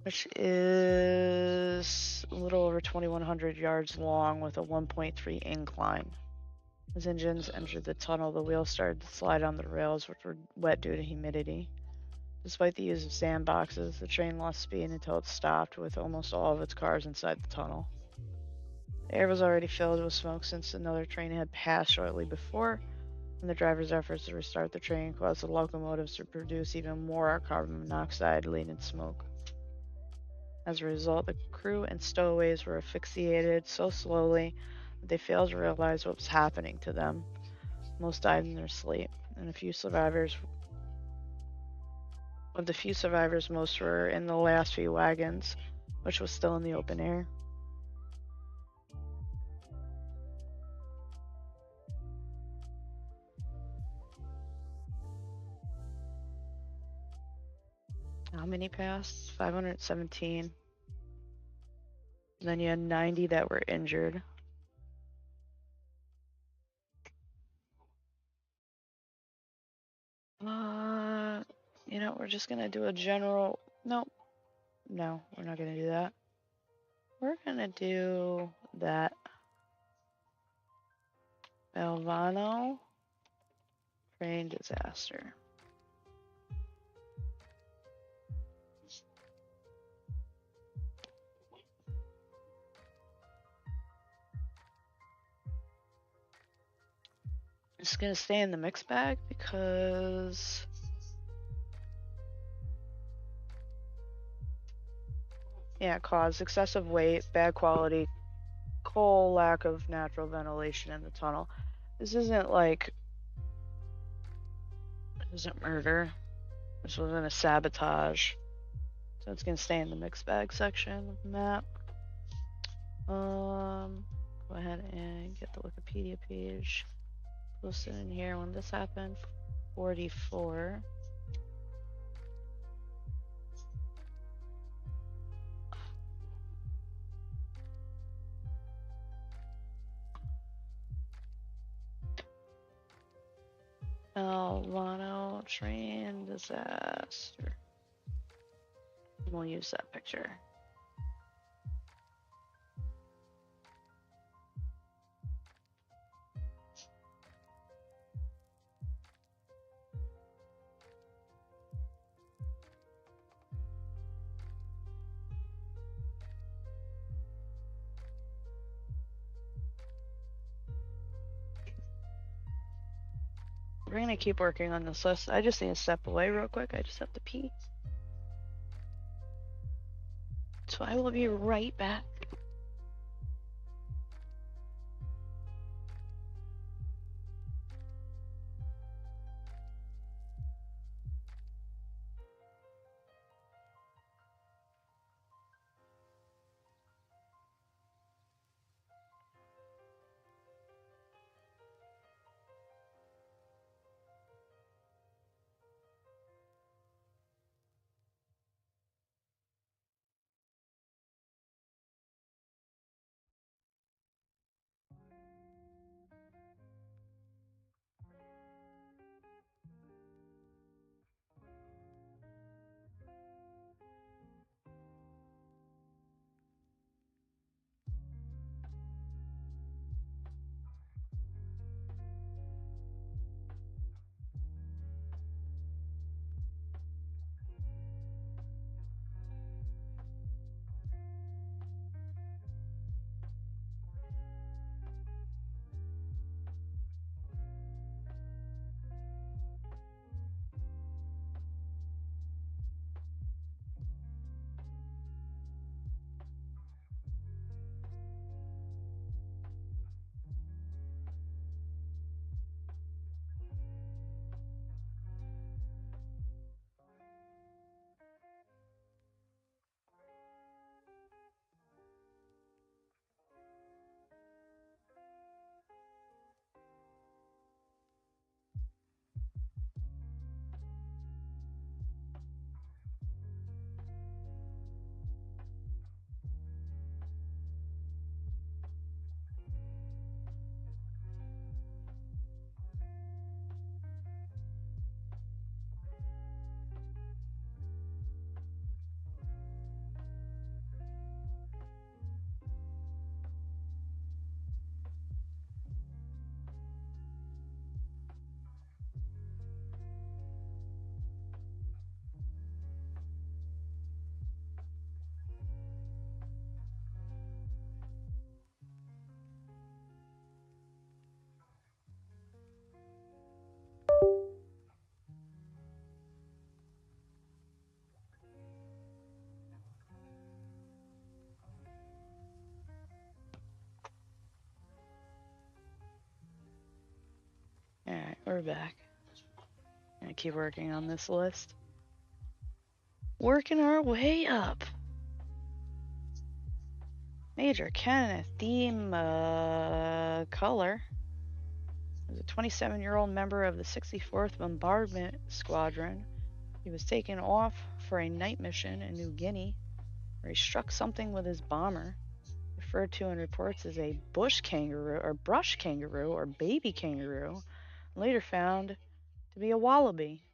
which is a little over 2,100 yards long with a 1.3 incline. As engines entered the tunnel, the wheels started to slide on the rails, which were wet due to humidity. Despite the use of sandboxes, the train lost speed until it stopped, with almost all of its cars inside the tunnel. The air was already filled with smoke since another train had passed shortly before, and the driver's efforts to restart the train caused the locomotives to produce even more carbon monoxide-laden smoke. As a result, the crew and stowaways were asphyxiated so slowly that they failed to realize what was happening to them. Most died in their sleep, and a few survivors Of the few survivors, most were in the last few wagons, which was still in the open air. How many passed? 517. And then you had 90 that were injured. You know, we're just gonna do a general. Nope. No, we're not gonna do that. We're gonna do that. Elvano. Train disaster. It's gonna stay in the mix bag because yeah, cause excessive weight, bad quality coal, lack of natural ventilation in the tunnel. This isn't like this isn't murder. This wasn't a sabotage. So it's gonna stay in the mixed bag section of the map. Go ahead and get the Wikipedia page posted in here when this happened. 44. Elvano train disaster. We'll use that picture. We're gonna keep working on this list. I just need to step away real quick. I just have to pee. So I will be right back. Alright, we're back. Gonna keep working on this list. Working our way up. Major Kenneth D. McCullough was a 27-year-old member of the 64th Bombardment Squadron. He was taken off for a night mission in New Guinea, where he struck something with his bomber, referred to in reports as a brush kangaroo or baby kangaroo, later found to be a wallaby.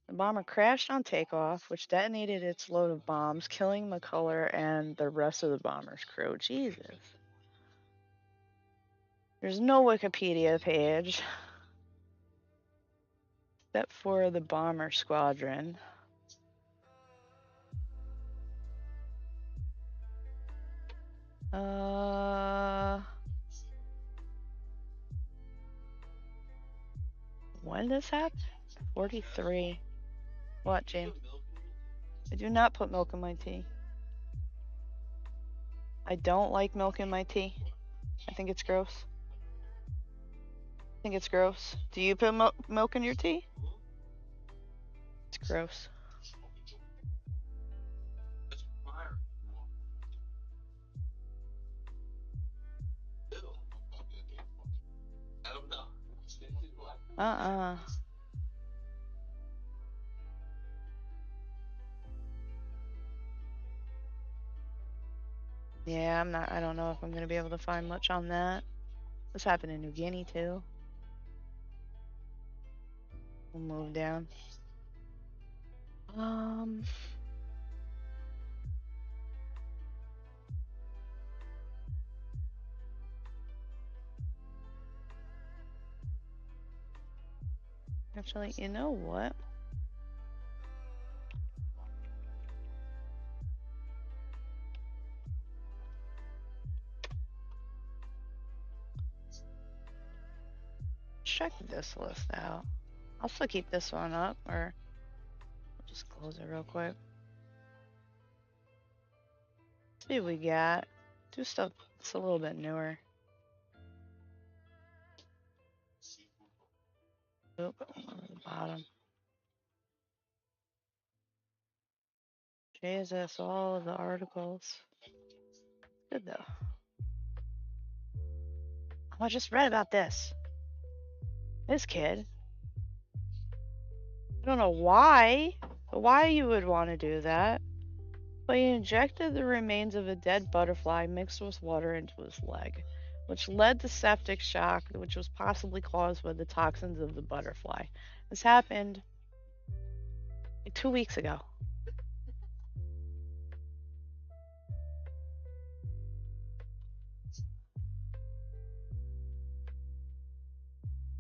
The bomber crashed on takeoff, which detonated its load of bombs, killing McCullough and the rest of the bomber's crew. Jesus. There's no Wikipedia page except for the bomber squadron. When did this happen? 43. What, James? I do not put milk in my tea. I don't like milk in my tea. I think it's gross. I think it's gross. Do you put milk in your tea? It's gross. Yeah, I don't know if I'm gonna be able to find much on that. This happened in New Guinea too. We'll move down. Actually, you know what? Check this list out. I'll still keep this one up, or I'll just close it real quick. See what we got. Do stuff that's a little bit newer. Oop, on the bottom. Jesus, all of the articles. Good though. Oh, I just read about this. This kid. I don't know why you would want to do that, but he injected the remains of a dead butterfly mixed with water into his leg, which led to septic shock, which was possibly caused by the toxins of the butterfly. This happened like 2 weeks ago.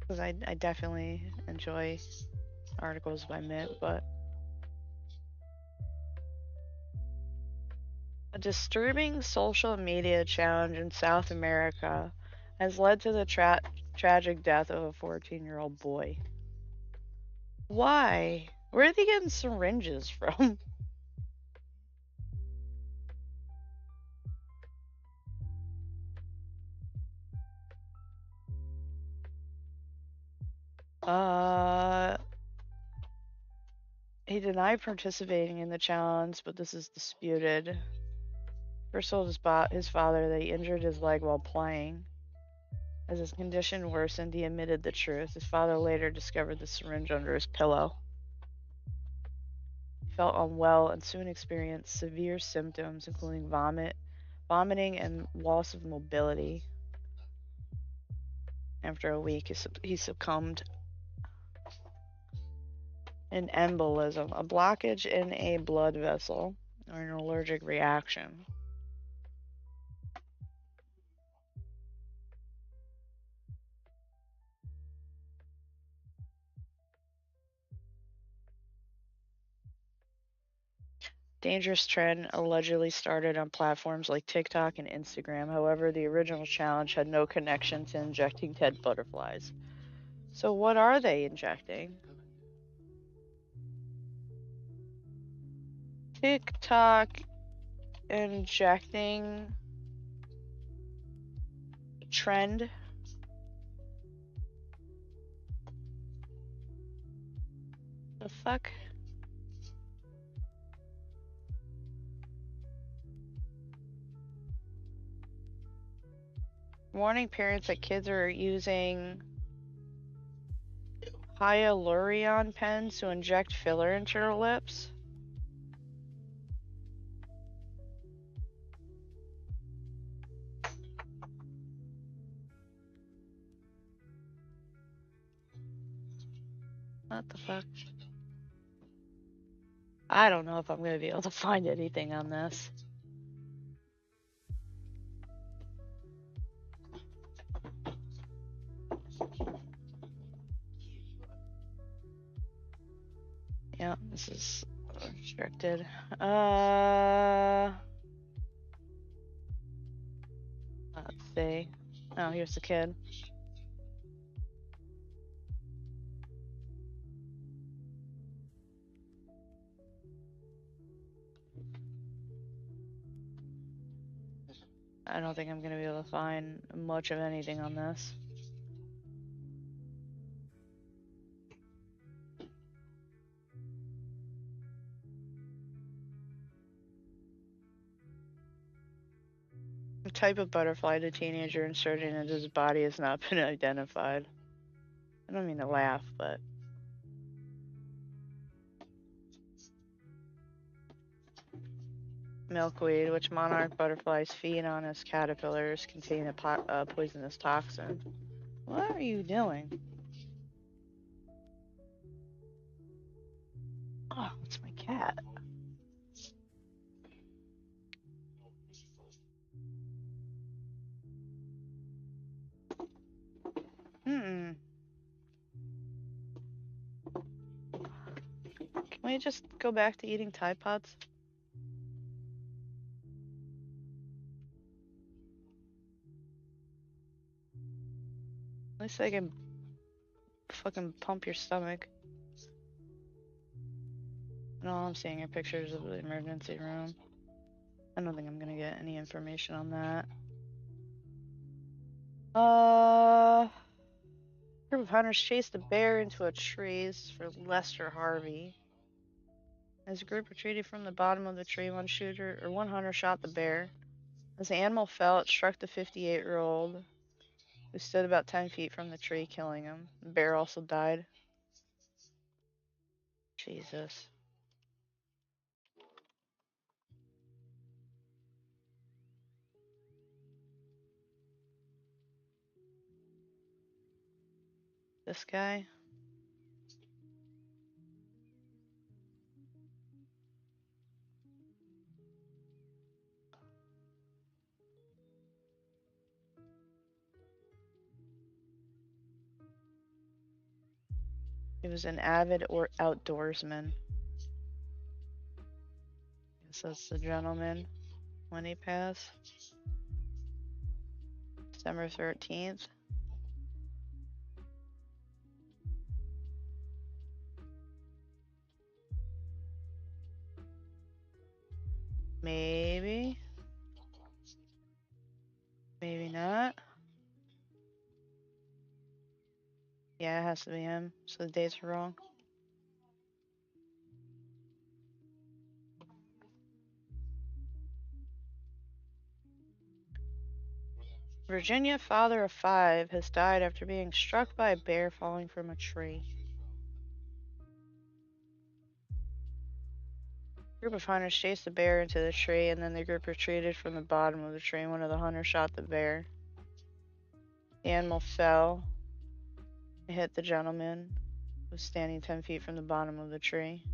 Because I definitely enjoy articles by Mitt, but a disturbing social media challenge in South America has led to the tragic death of a 14-year-old boy. Why? Where are they getting syringes from? He denied participating in the challenge, but this is disputed. First told his father that he injured his leg while playing. As his condition worsened, he admitted the truth. His father later discovered the syringe under his pillow. He felt unwell and soon experienced severe symptoms, including vomiting, and loss of mobility. After a week, he succumbed. An embolism, a blockage in a blood vessel, or an allergic reaction. Dangerous trend allegedly started on platforms like TikTok and Instagram. However, the original challenge had no connection to injecting dead butterflies. So what are they injecting? TikTok injecting trend. The fuck? Warning parents that kids are using hyaluronic pens to inject filler into their lips. What the fuck? I don't know if I'm going to be able to find anything on this. Yeah, this is restricted. Let's see. Oh, here's the kid. I don't think I'm going to be able to find much of anything on this. The type of butterfly the teenager inserted into his body has not been identified. I don't mean to laugh, but... Milkweed, which monarch butterflies feed on as caterpillars, contain a poisonous toxin. What are you doing? Oh, it's my cat. Can we just go back to eating Tide Pods? At least I can fucking pump your stomach. And all I'm seeing are pictures of the emergency room. I don't think I'm gonna get any information on that. Group of hunters chased a bear into a tree. This is for Lester Harvey. As the group retreated from the bottom of the tree, one hunter shot the bear. As the animal fell, it struck the 58-year-old, who stood about 10 feet from the tree, killing him. The bear also died. Jesus. This guy? He was an avid outdoorsman. Guess that's the gentleman when he passed. December 13th. Maybe. Maybe not. Yeah, it has to be him. So the dates are wrong. Virginia, father of 5, has died after being struck by a bear falling from a tree. A group of hunters chased the bear into the tree, and then the group retreated from the bottom of the tree. One of the hunters shot the bear. The animal fell. It hit the gentleman, who was standing 10 feet from the bottom of the tree.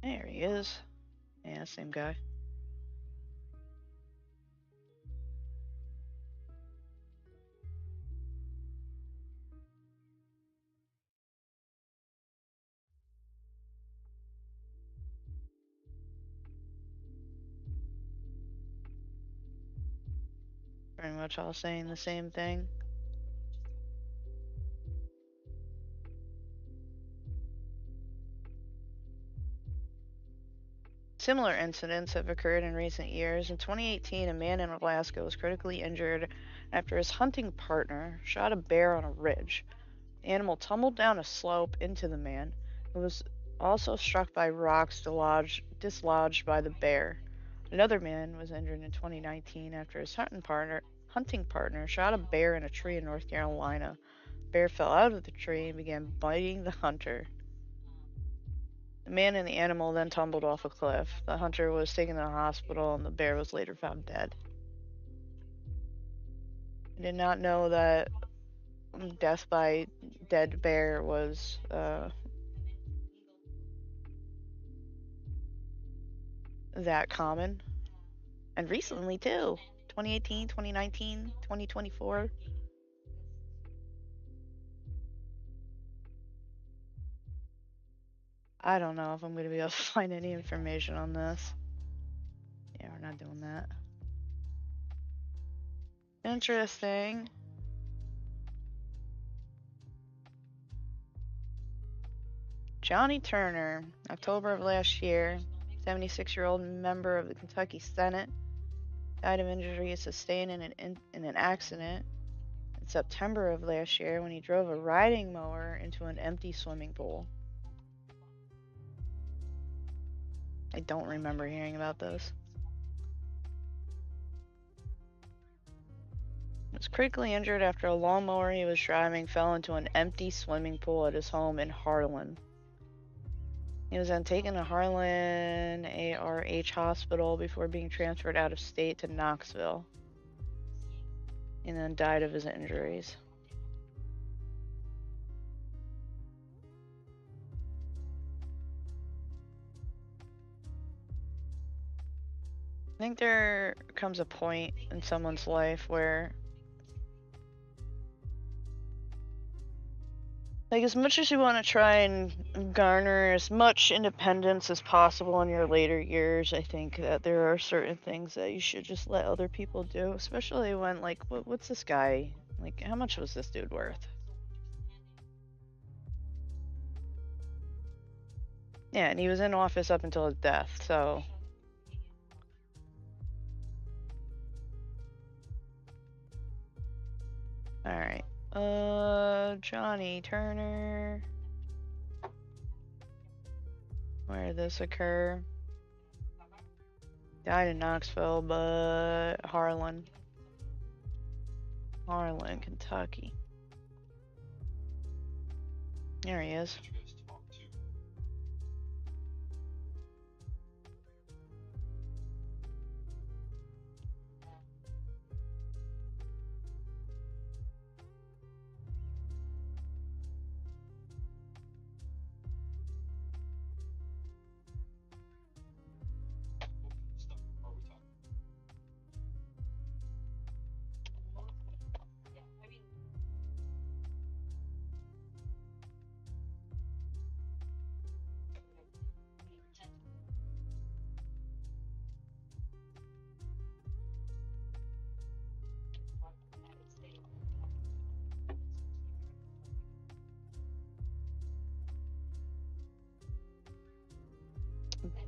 There he is. Yeah, same guy. Pretty much all saying the same thing. Similar incidents have occurred in recent years. In 2018, a man in Alaska was critically injured after his hunting partner shot a bear on a ridge. The animal tumbled down a slope into the man, who was also struck by rocks dislodged by the bear. Another man was injured in 2019 after his hunting partner shot a bear in a tree in North Carolina. The bear fell out of the tree and began biting the hunter. The man and the animal then tumbled off a cliff. The hunter was taken to the hospital and the bear was later found dead. I did not know that death by dead bear was that common. And recently too. 2018, 2019, 2024. I don't know if I'm going to be able to find any information on this. Yeah, we're not doing that. Interesting. Johnny Turner, October of last year, 76-year-old member of the Kentucky Senate, died of injuries sustained in an accident in September of last year when he drove a riding mower into an empty swimming pool. I don't remember hearing about this. He was critically injured after a lawnmower he was driving fell into an empty swimming pool at his home in Harlan. He was then taken to Harlan ARH Hospital before being transferred out of state to Knoxville, and then died of his injuries. I think there comes a point in someone's life where, like, as much as you want to try and garner as much independence as possible in your later years, I think that there are certain things that you should just let other people do, especially when, like, what's this guy? Like, how much was this dude worth? Yeah, and he was in office up until his death, so. Alright. Johnny Turner. Where did this occur? Died in Knoxville, but Harlan, Kentucky. There he is.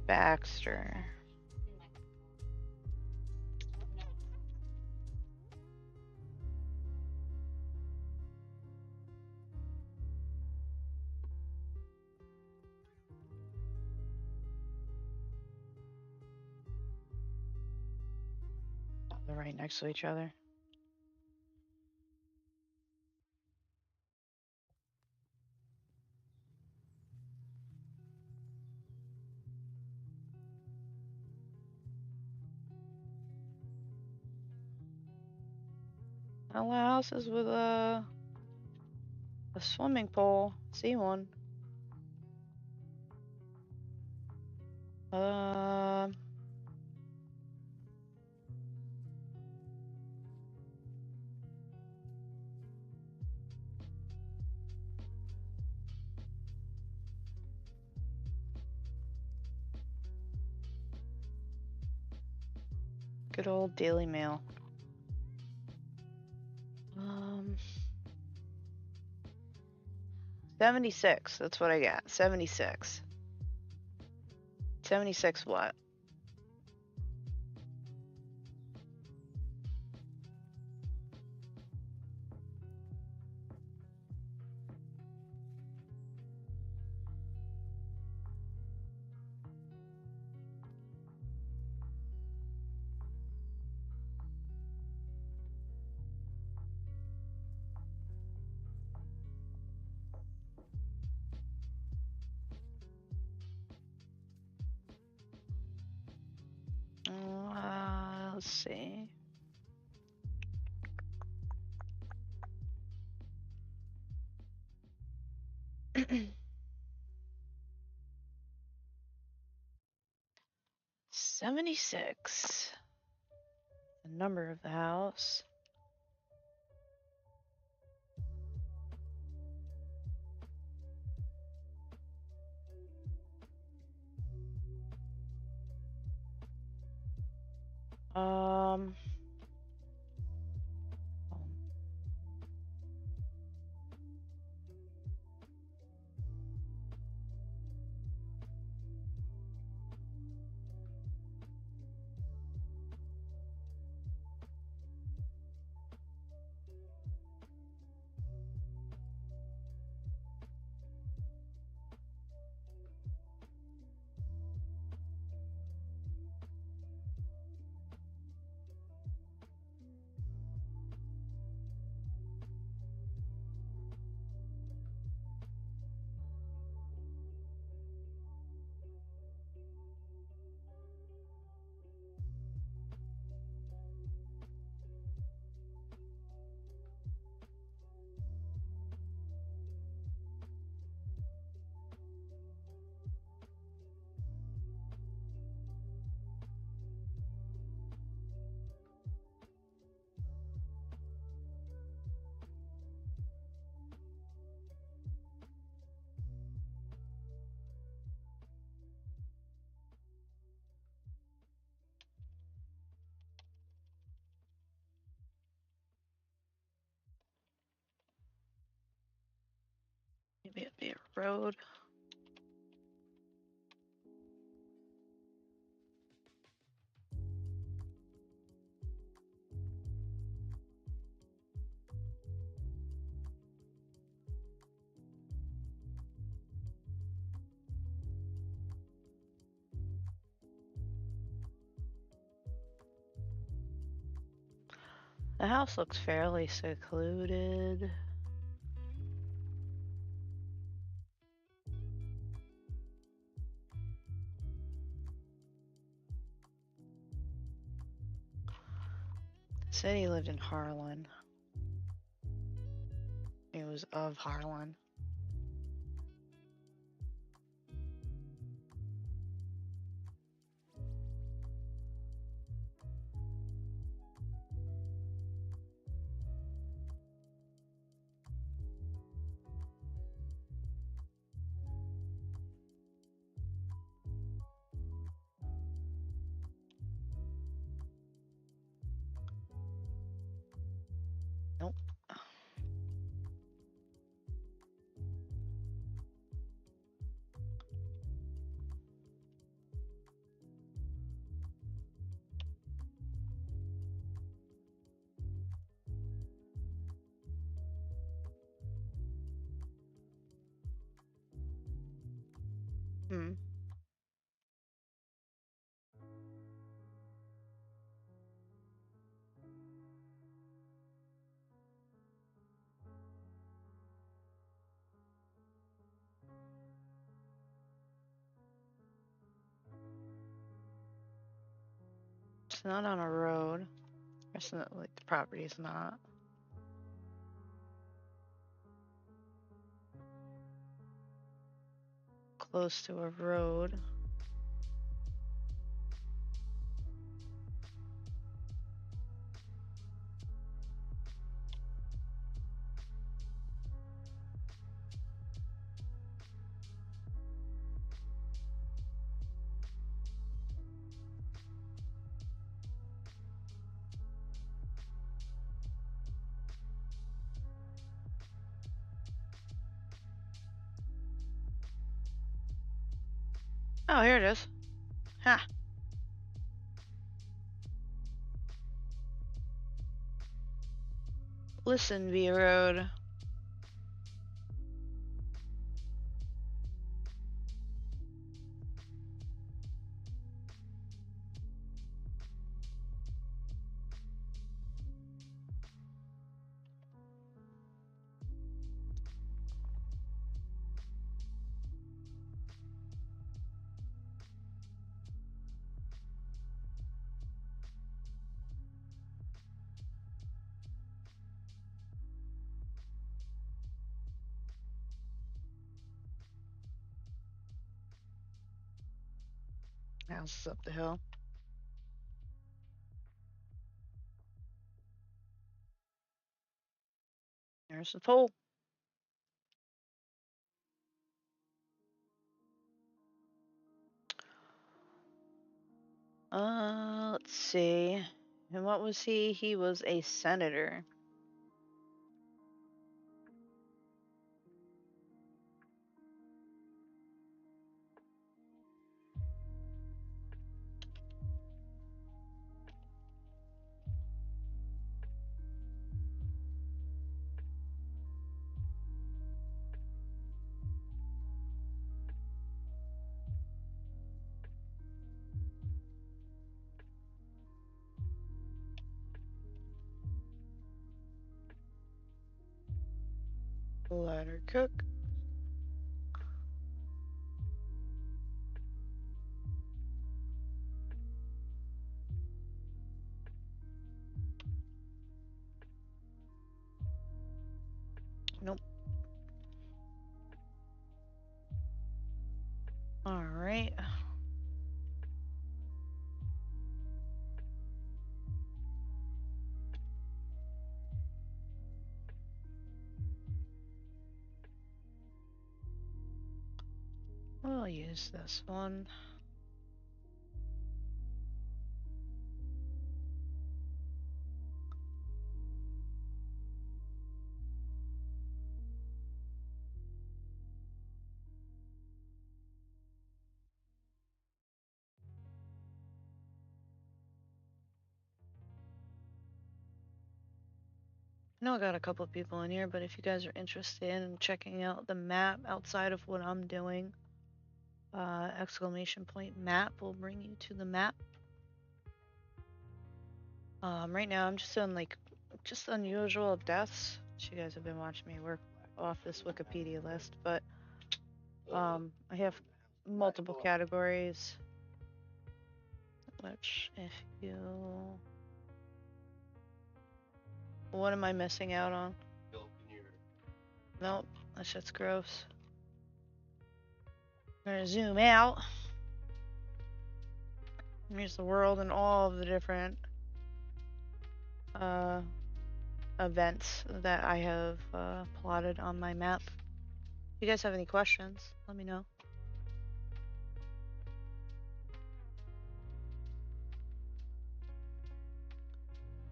Baxter. They're right next to each other. All houses with a swimming pool. See one. Good old Daily Mail. 76. That's what I got. 76. 76 what? see. $76. The number of the house. Um, maybe it'd be a road. The house looks fairly secluded. Said he lived in Harlan. He was of Harlan. Nope. Hmm. It's not on a road. It's not, like, the property is not. Close to a road. Oh, here it is. Ha! Listen, V Road. House is up the hill. There's the pole. Let's see. And what was he? He was a senator. Let her cook. Nope. All right. We'll use this one. I know I got a couple of people in here, but if you guys are interested in checking out the map outside of what I'm doing, exclamation point map will bring you to the map. Right now I'm just doing like just unusual deaths. You guys have been watching me work off this Wikipedia list, but I have multiple categories, which if you... What am I missing out on? Nope, that shit's gross. I'm gonna zoom out. Here's the world and all of the different events that I have plotted on my map. If you guys have any questions, let me know.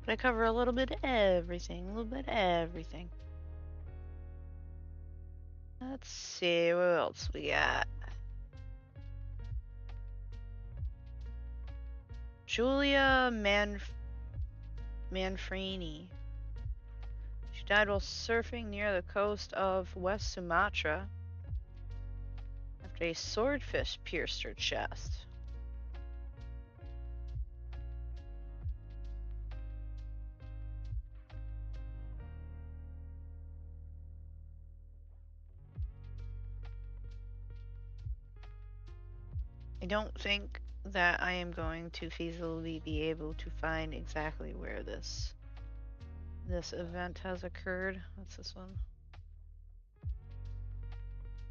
But I cover a little bit of everything, a little bit of everything. Let's see, what else we got? Julia Manfrini. She died while surfing near the coast of West Sumatra after a swordfish pierced her chest. I don't think that I am going to feasibly be able to find exactly where this event has occurred. What's this one?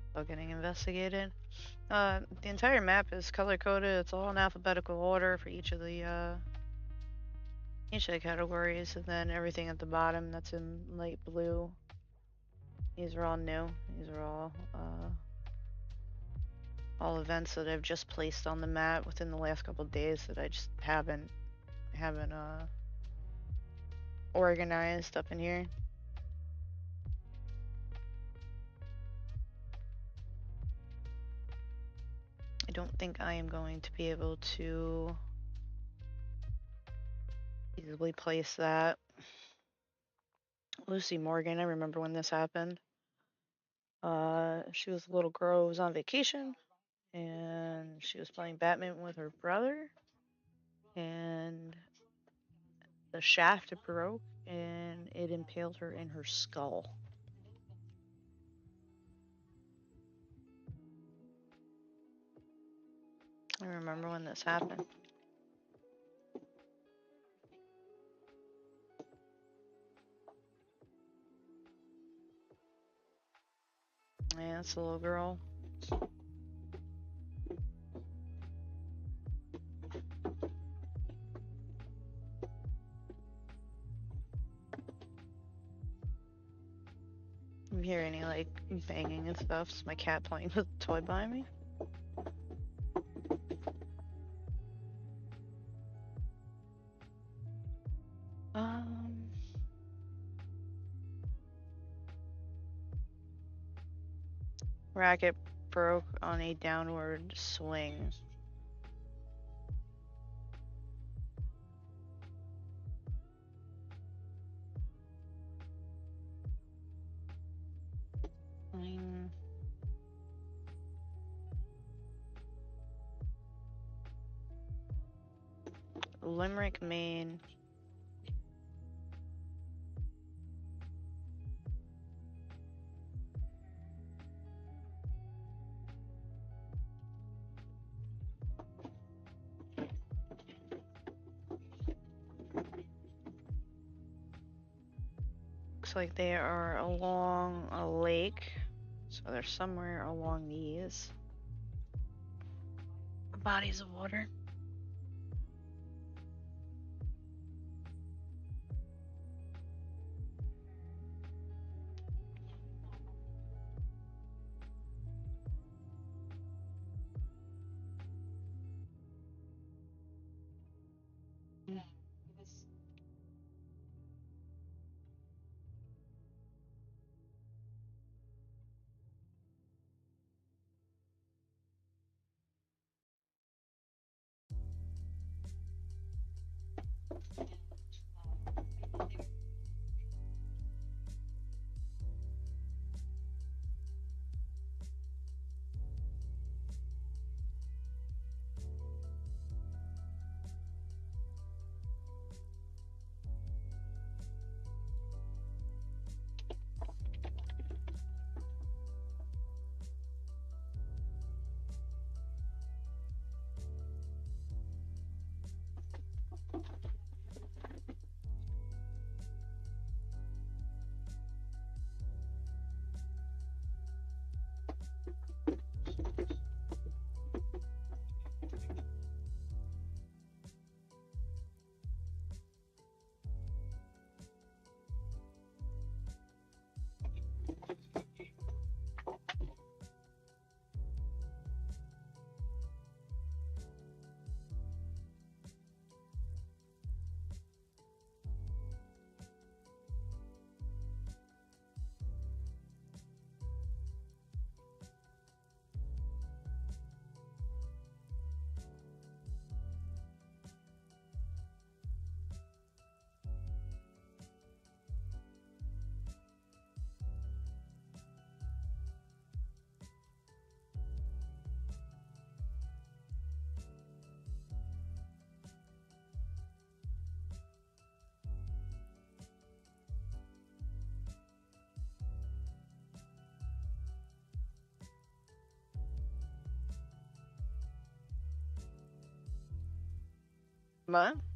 Still getting investigated. The entire map is color coded. It's all in alphabetical order for each of the categories, and then everything at the bottom that's in light blue. These are all new. These are all events that I've just placed on the map within the last couple of days that I just haven't organized up in here. I don't think I am going to be able to easily place that. Lucy Morgan, I remember when this happened. She was a little girl who was on vacation, and she was playing Batman with her brother, and the shaft broke, and it impaled her in her skull. I remember when this happened. Yeah, it's a little girl. hear any like banging and stuff. It's my cat playing with a toy by me. Racket broke on a downward swing. Limerick, Maine. Looks like they are along a lake, so they're somewhere along these bodies of water. What?